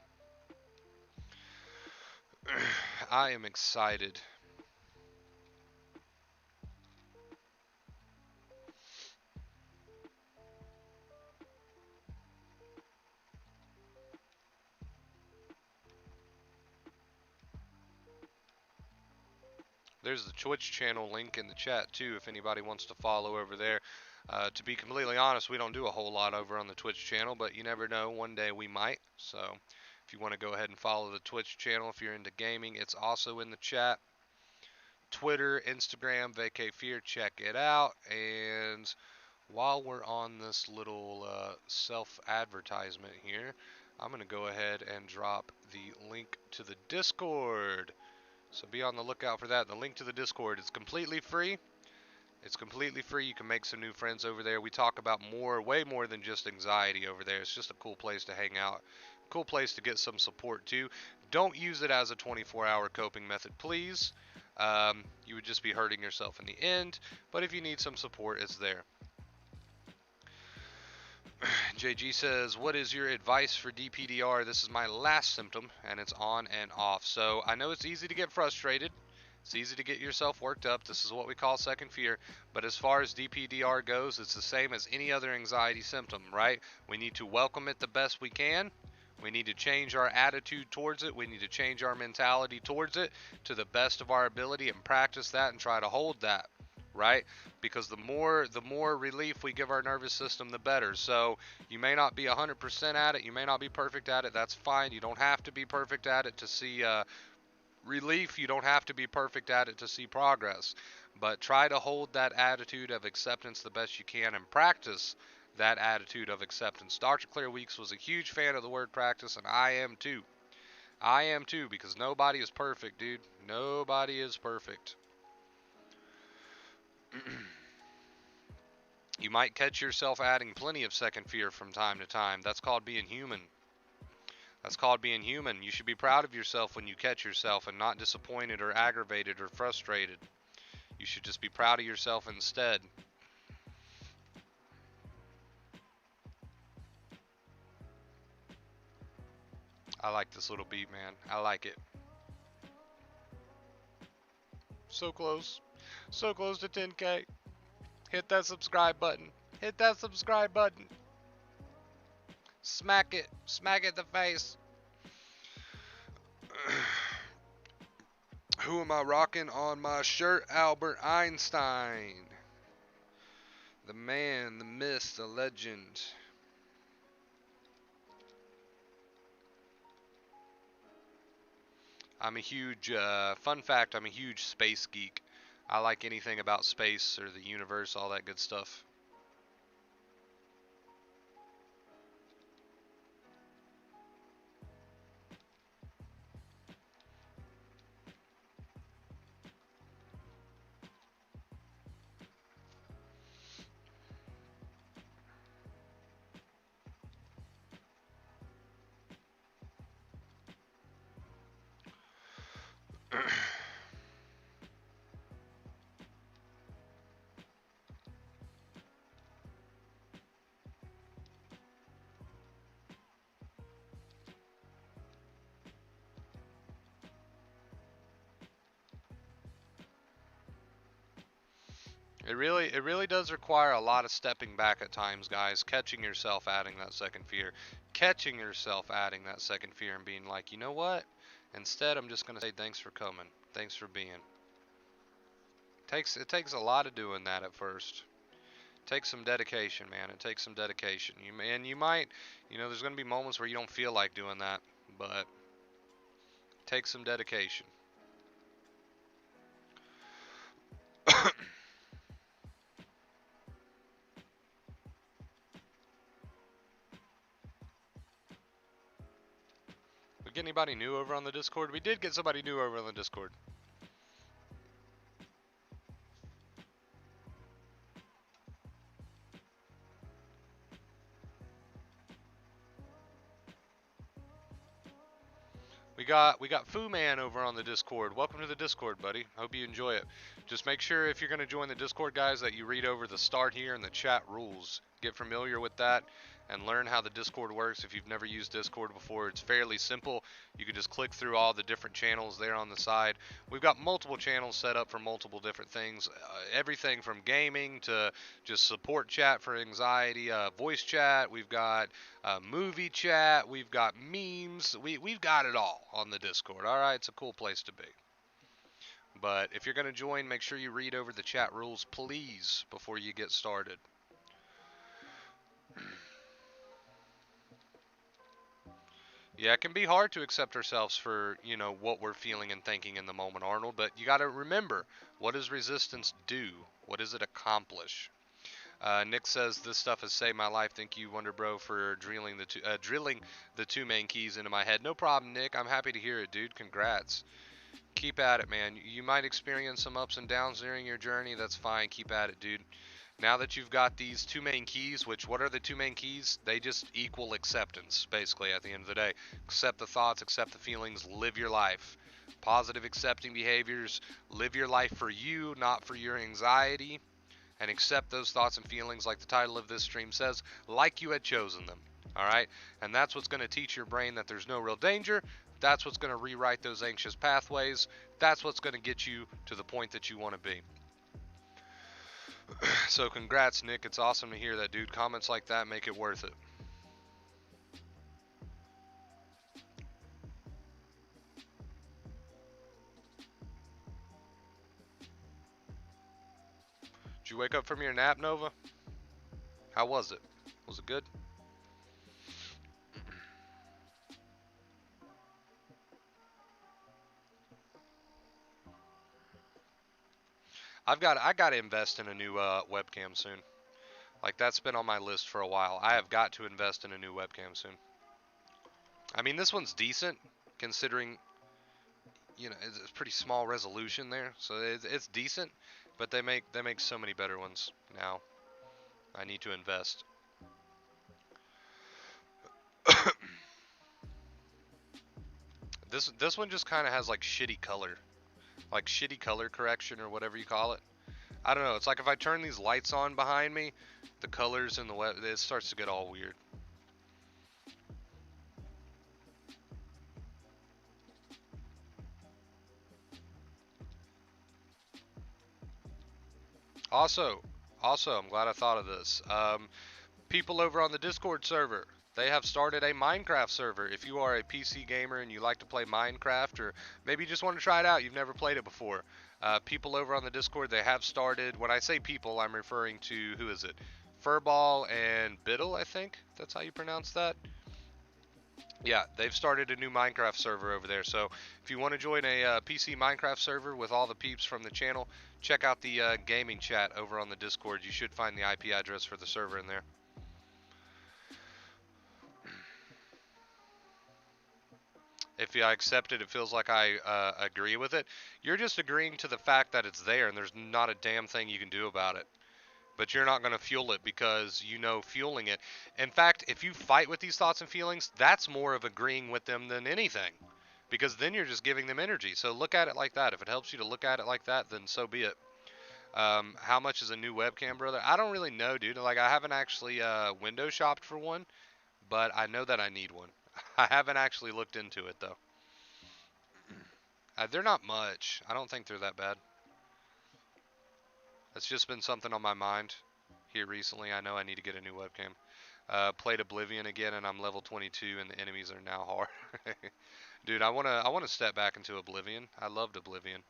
I am excited. There's the Twitch channel link in the chat too, if anybody wants to follow over there. To be completely honest, we don't do a whole lot over on the Twitch channel, but you never know, one day we might. So if you want to go ahead and follow the Twitch channel, if you're into gaming, it's also in the chat. Twitter, Instagram, VacayFear, check it out. And while we're on this little self-advertisement here, I'm going to go ahead and drop the link to the Discord. So be on the lookout for that. The link to the Discord is completely free. It's completely free. You can make some new friends over there. We talk about way more than just anxiety over there. It's just a cool place to hang out. Cool place to get some support too. Don't use it as a 24-hour coping method, please. You would just be hurting yourself in the end. But if you need some support, it's there. JG says, what is your advice for DPDR? This is my last symptom, and it's on and off. So I know it's easy to get frustrated. It's easy to get yourself worked up. This is what we call second fear. But as far as DPDR goes, it's the same as any other anxiety symptom, right? We need to welcome it the best we can. We need to change our attitude towards it. We need to change our mentality towards it to the best of our ability and practice that and try to hold that, right? Because the more relief we give our nervous system, the better. So you may not be 100% at it. You may not be perfect at it. That's fine. You don't have to be perfect at it to see relief. You don't have to be perfect at it to see progress. But try to hold that attitude of acceptance the best you can and practice that attitude of acceptance. Dr. Claire Weeks was a huge fan of the word practice, and I am too. I am too, because nobody is perfect, dude. Nobody is perfect. You might catch yourself adding plenty of second fear from time to time. That's called being human. That's called being human. You should be proud of yourself when you catch yourself and not disappointed or aggravated or frustrated. You should just be proud of yourself instead. I like this little beat, man. I like it. So close. So close to 10K. Hit that subscribe button. Hit that subscribe button. Smack it. Smack it in the face. Who am I rocking on my shirt? Albert Einstein. The man, the myth, the legend. I'm a huge, fun fact, I'm a huge space geek. I like anything about space or the universe, all that good stuff. It really does require a lot of stepping back at times, guys. Catching yourself adding that second fear. Catching yourself adding that second fear and being like, you know what? Instead, I'm just going to say thanks for coming. Thanks for being. It takes a lot of doing that at first. It takes some dedication, man. It takes some dedication. You might, there's going to be moments where you don't feel like doing that, but it takes some dedication. We get anybody new over on the Discord? We did get somebody new over on the Discord. We got Fu Man over on the Discord. Welcome to the Discord, buddy. Hope you enjoy it. Just make sure if you're going to join the Discord, guys, that you read over the start here and the chat rules. Get familiar with that and learn how the Discord works. If you've never used Discord before, it's fairly simple. You can just click through all the different channels there on the side. We've got multiple channels set up for multiple different things. Everything from gaming to just support chat for anxiety, voice chat. We've got movie chat. We've got memes. We've got it all on the Discord. All right, it's a cool place to be. But if you're going to join, make sure you read over the chat rules, please, before you get started. Yeah, it can be hard to accept ourselves for, what we're feeling and thinking in the moment, Arnold, but you got to remember, what does resistance do? What does it accomplish? Nick says, this stuff has saved my life. Thank you, Wonder Bro, for drilling the two main keys into my head. No problem, Nick. I'm happy to hear it, dude. Congrats. Keep at it, man. You might experience some ups and downs during your journey. That's fine. Keep at it, dude. Now that you've got these two main keys, which what are the two main keys? They just equal acceptance, basically, at the end of the day. Accept the thoughts, accept the feelings, live your life. Positive accepting behaviors, live your life for you, not for your anxiety, and accept those thoughts and feelings like the title of this stream says, like you had chosen them. All right? And that's what's going to teach your brain that there's no real danger. That's what's going to rewrite those anxious pathways. That's what's going to get you to the point that you want to be. So congrats, Nick. It's awesome to hear that, dude. Comments like that make it worth it. you wake up from your nap, Nova? How was it? Was it good? I gotta invest in a new webcam soon. Like that's been on my list for a while. I have got to invest in a new webcam soon. I mean, this one's decent considering, you know, it's pretty small resolution there, so it's decent. But they make so many better ones now. I need to invest. This one just kind of has like shitty color correction or whatever you call it. I don't know. It's like if I turn these lights on behind me, the colors in the web it starts to get all weird. Also, I'm glad I thought of this. People over on the Discord server, they have started a Minecraft server. If you are a PC gamer and you like to play Minecraft, or maybe you just want to try it out, you've never played it before. People over on the Discord, they have started. When I say people, I'm referring to who is it? Furball and Biddle, I think that's how you pronounce that. Yeah, they've started a new Minecraft server over there. So if you want to join a PC Minecraft server with all the peeps from the channel, check out the gaming chat over on the Discord. You should find the IP address for the server in there. If I accept it, it feels like I agree with it. You're just agreeing to the fact that it's there and there's not a damn thing you can do about it. But you're not going to fuel it because you know fueling it. In fact, if you fight with these thoughts and feelings, that's more of agreeing with them than anything. Because then you're just giving them energy. So look at it like that. If it helps you to look at it like that, then so be it. How much is a new webcam, brother? I don't really know, dude. Like, I haven't actually window shopped for one, but I know that I need one. I haven't actually looked into it, though. They're not much. I don't think they're that bad. It's just been something on my mind here recently. I know I need to get a new webcam. Played Oblivion again, and I'm level 22, and the enemies are now hard. Dude, I wanna step back into Oblivion. I loved Oblivion.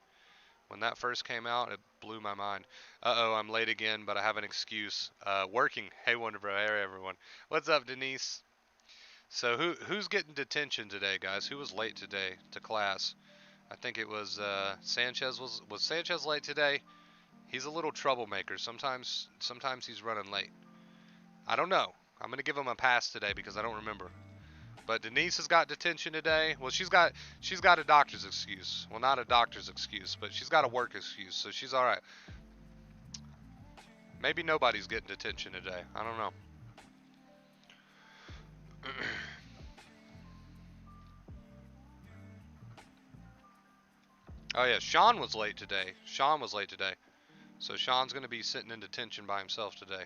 When that first came out, it blew my mind. Uh-oh, I'm late again, but I have an excuse. Working. Hey, Wonder Bro. Hey, everyone. What's up, Denise? So who's getting detention today, guys? Who was late today to class? I think it was Sanchez. Was Sanchez late today? He's a little troublemaker. Sometimes he's running late. I don't know. I'm gonna give him a pass today because I don't remember. But Denise has got detention today. Well, she's got a doctor's excuse. Well, not a doctor's excuse, but she's got a work excuse, so she's all right. Maybe nobody's getting detention today. I don't know. Oh yeah, Sean was late today. Sean was late today. So Sean's gonna be sitting in detention by himself today.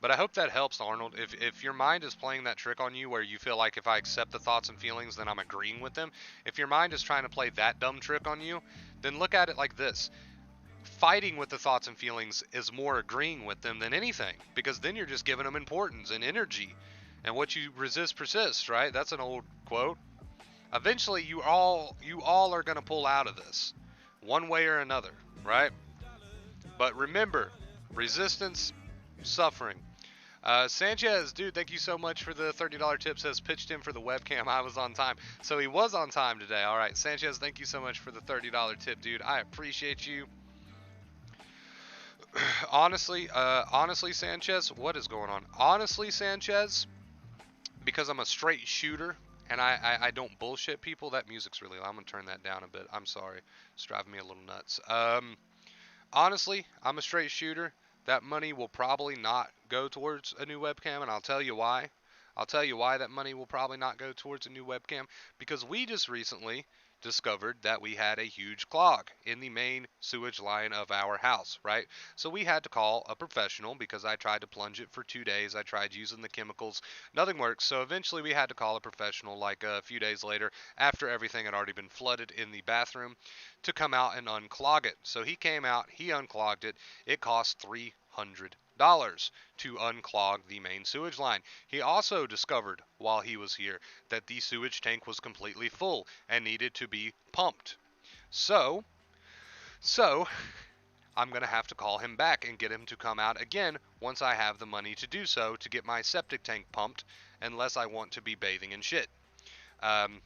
But I hope that helps, Arnold. If your mind is playing that trick on you where you feel like if I accept the thoughts and feelings, then I'm agreeing with them. If your mind is trying to play that dumb trick on you, then look at it like this. Fighting with the thoughts and feelings is more agreeing with them than anything, because then you're just giving them importance and energy. And what you resist persists, right? That's an old quote. Eventually you all are going to pull out of this one way or another, right? But remember, resistance, suffering. Sanchez, dude, thank you so much for the $30 tip. Says pitched in for the webcam. I was on time. So he was on time today. All right, Sanchez, thank you so much for the $30 tip, dude. I appreciate you. Honestly, Sanchez, what is going on? Honestly, Sanchez, because I'm a straight shooter and I don't bullshit people. That music's really loud. I'm gonna turn that down a bit. I'm sorry. It's driving me a little nuts. Honestly, I'm a straight shooter. That money will probably not go towards a new webcam, and I'll tell you why. I'll tell you why that money will probably not go towards a new webcam. Because we just recently discovered that we had a huge clog in the main sewage line of our house, right? So we had to call a professional because I tried to plunge it for 2 days. I tried using the chemicals. Nothing worked. So eventually we had to call a professional like a few days later after everything had already been flooded in the bathroom to come out and unclog it. So he came out, he unclogged it. It cost $300 to unclog the main sewage line. He also discovered while he was here that the sewage tank was completely full and needed to be pumped. So, so I'm going to have to call him back and get him to come out again once I have the money to do so to get my septic tank pumped, unless I want to be bathing in shit. Um,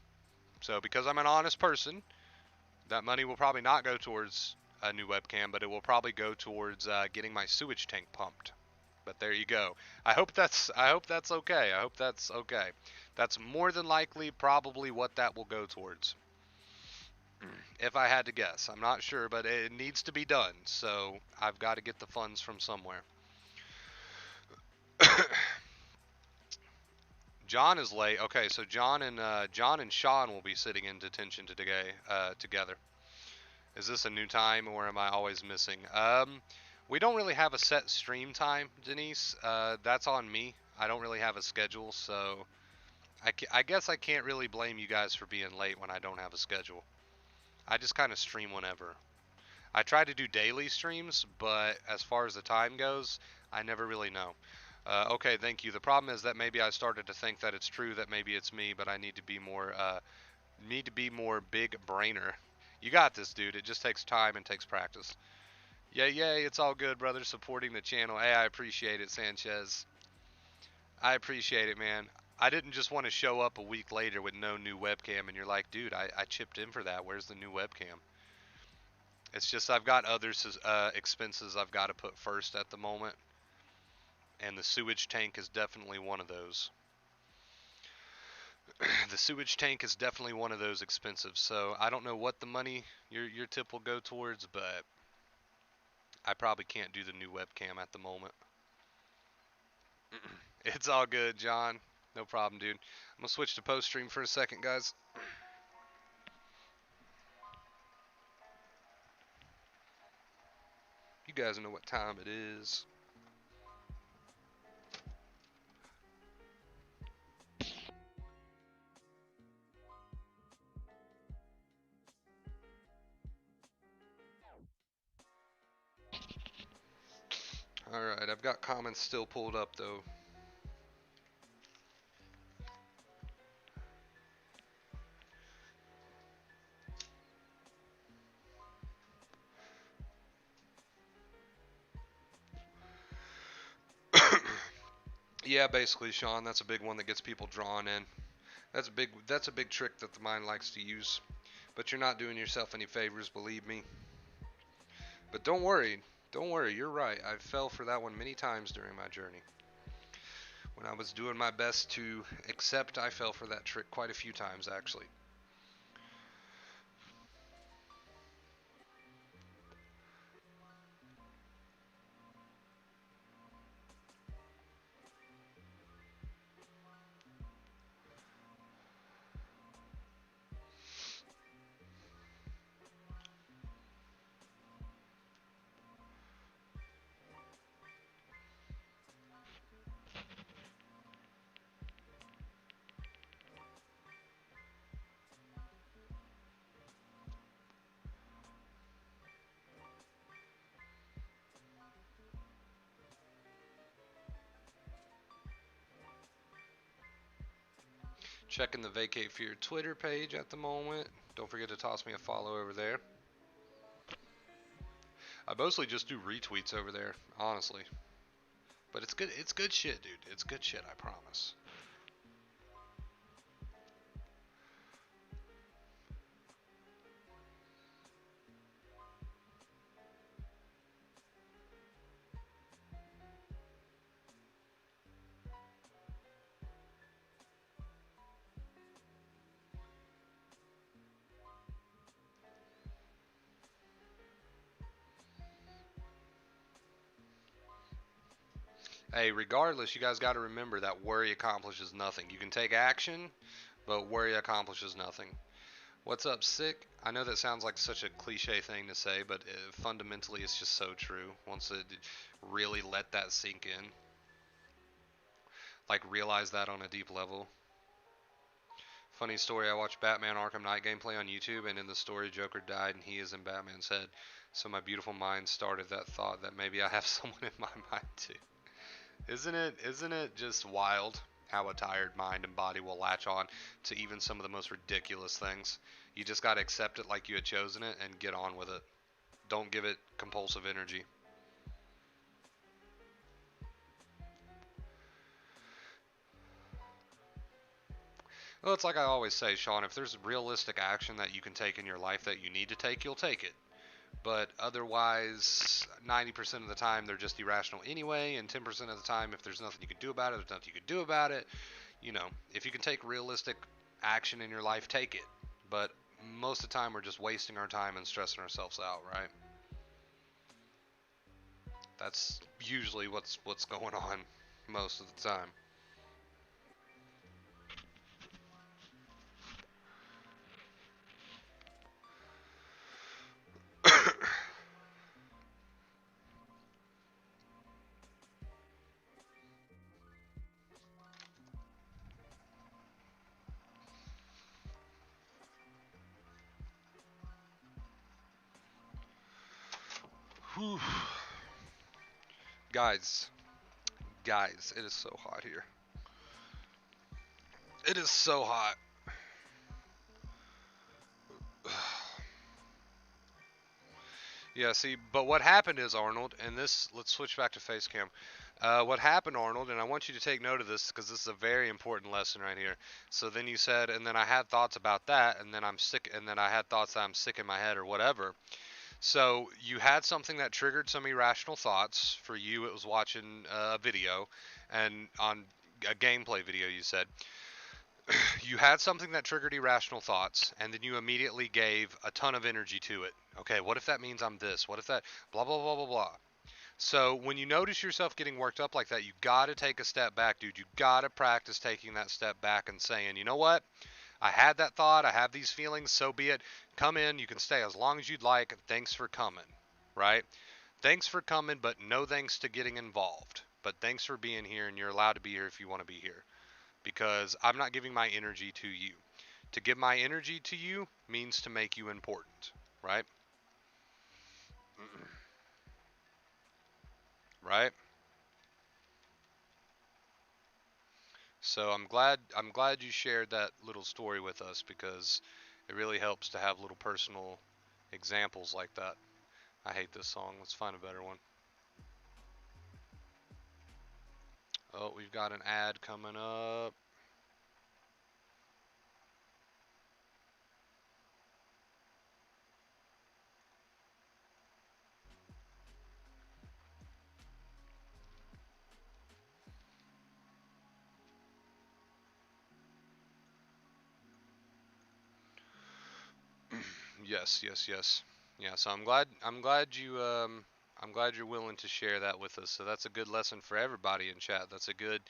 so because I'm an honest person, that money will probably not go towards a new webcam, but it will probably go towards getting my sewage tank pumped. But there you go. I hope that's okay. I hope that's okay. That's more than likely probably what that will go towards. If I had to guess. I'm not sure, but it needs to be done. So I've got to get the funds from somewhere. John is late. Okay, so John and Sean will be sitting in detention today together. Is this a new time or am I always missing? We don't really have a set stream time, Denise. That's on me. I don't really have a schedule, so I guess I can't really blame you guys for being late when I don't have a schedule. I just kind of stream whenever. I try to do daily streams, but as far as the time goes, I never really know. Okay, thank you. The problem is that maybe I started to think that it's true that maybe it's me, but I need to be more big brainer. You got this, dude. It just takes time and takes practice. Yay, yay, it's all good, brother. Supporting the channel. Hey, I appreciate it, Sanchez. I appreciate it, man. I didn't just want to show up a week later with no new webcam, and you're like, dude, I chipped in for that. Where's the new webcam? It's just I've got other expenses I've got to put first at the moment, and the sewage tank is definitely one of those. The sewage tank is definitely one of those expensive. So I don't know what the money your tip will go towards, but I probably can't do the new webcam at the moment. It's all good, John. No problem, dude. I'm gonna switch to post stream for a second, guys. You guys know what time it is. Alright, I've got comments still pulled up though. Yeah, basically, Sean, that's a big one that gets people drawn in. That's a big trick that the mind likes to use. But you're not doing yourself any favors, believe me. But don't worry, you're right. I fell for that one many times during my journey. When I was doing my best to accept, I fell for that trick quite a few times actually. Checking the Vacate Fear Twitter page at the moment. Don't forget to toss me a follow over there. I mostly just do retweets over there, honestly. But it's good shit, dude. It's good shit, I promise. Hey, regardless, you guys got to remember that worry accomplishes nothing. You can take action, but worry accomplishes nothing. What's up, sick? I know that sounds like such a cliche thing to say, but fundamentally it's just so true. Once it really let that sink in, like realize that on a deep level. Funny story, I watched Batman Arkham Knight gameplay on YouTube, and in the story, Joker died and he is in Batman's head. So my beautiful mind started that thought that maybe I have someone in my mind too. Isn't it just wild how a tired mind and body will latch on to even some of the most ridiculous things. You just got to accept it like you had chosen it and get on with it. Don't give it compulsive energy. Well, it's like I always say, Sean, if there's realistic action that you can take in your life that you need to take, you'll take it. But otherwise, 90% of the time, they're just irrational anyway, and 10% of the time, if there's nothing you can do about it, there's nothing you can do about it. You know, if you can take realistic action in your life, take it. But most of the time, we're just wasting our time and stressing ourselves out, right? That's usually what's going on most of the time. Whew. Guys, guys, it is so hot here. It is so hot. Yeah, see, but what happened is, Arnold, and this, let's switch back to face cam. What happened, Arnold, and I want you to take note of this because this is a very important lesson right here. So then you said, and then I had thoughts about that, and then I'm sick, and then I had thoughts that I'm sick in my head or whatever. So you had something that triggered some irrational thoughts. For you, it was watching a video, and on a gameplay video, you said you had something that triggered irrational thoughts, and then you immediately gave a ton of energy to it. Okay, what if that means I'm this? What if that blah blah blah blah blah? So when you notice yourself getting worked up like that, you got to take a step back, dude. You got to practice taking that step back and saying, you know what? I had that thought. I have these feelings. So be it. Come in. You can stay as long as you'd like. Thanks for coming. Right? Thanks for coming, but no thanks to getting involved. But thanks for being here, and you're allowed to be here if you want to be here. Because I'm not giving my energy to you. To give my energy to you means to make you important. Right? Right? So I'm glad you shared that little story with us because it really helps to have little personal examples like that. I hate this song. Let's find a better one. Oh, we've got an ad coming up. Yes, yes, yes. Yeah, so I'm glad you're willing to share that with us. So that's a good lesson for everybody in chat. That's a good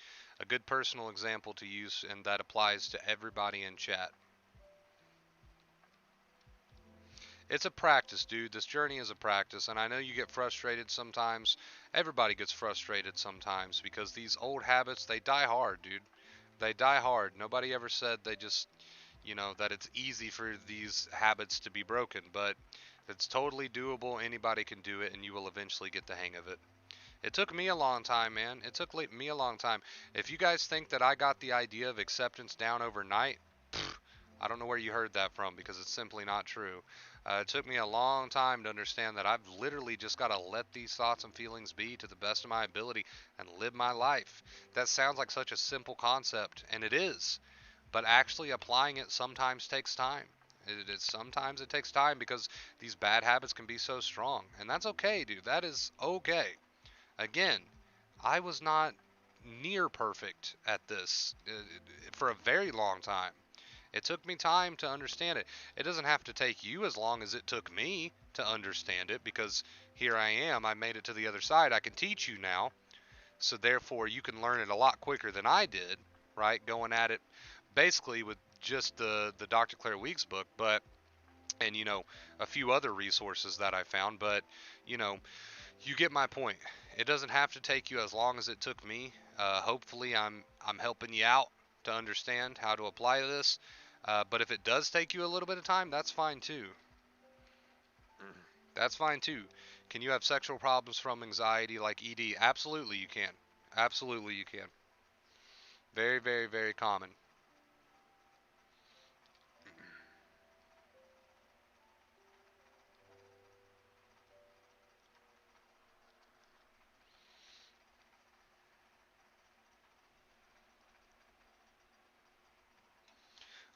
personal example to use and that applies to everybody in chat. It's a practice, dude. This journey is a practice, and I know you get frustrated sometimes. Everybody gets frustrated sometimes because these old habits, they die hard, dude. They die hard. Nobody ever said they just, that it's easy for these habits to be broken, but it's totally doable. Anybody can do it, and you will eventually get the hang of it. It took me a long time, man. It took me a long time. If you guys think that I got the idea of acceptance down overnight, I don't know where you heard that from because it's simply not true. It took me a long time to understand that I've literally just got to let these thoughts and feelings be to the best of my ability and live my life. That sounds like such a simple concept, and it is, but actually applying it sometimes takes time. Sometimes it takes time because these bad habits can be so strong, and that's okay, dude. That is okay. Again, I was not near perfect at this for a very long time. It took me time to understand it. It doesn't have to take you as long as it took me to understand it because here I am. I made it to the other side. I can teach you now. So therefore, you can learn it a lot quicker than I did, right? Going at it basically with just the Dr. Claire Weeks book, but and a few other resources that I found, but you know you get my point. It doesn't have to take you as long as it took me. Hopefully, I'm helping you out to understand how to apply this. But if it does take you a little bit of time, that's fine too. That's fine too. Can you have sexual problems from anxiety like ED? Absolutely, you can. Absolutely, you can. Very, very, very common.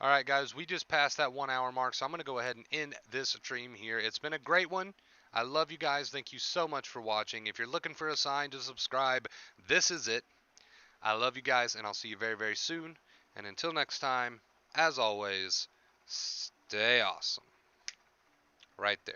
All right, guys, we just passed that 1 hour mark, so I'm going to go ahead and end this stream here. It's been a great one. I love you guys. Thank you so much for watching. If you're looking for a sign to subscribe, this is it. I love you guys, and I'll see you very, very soon. And until next time, as always, stay awesome. Right there.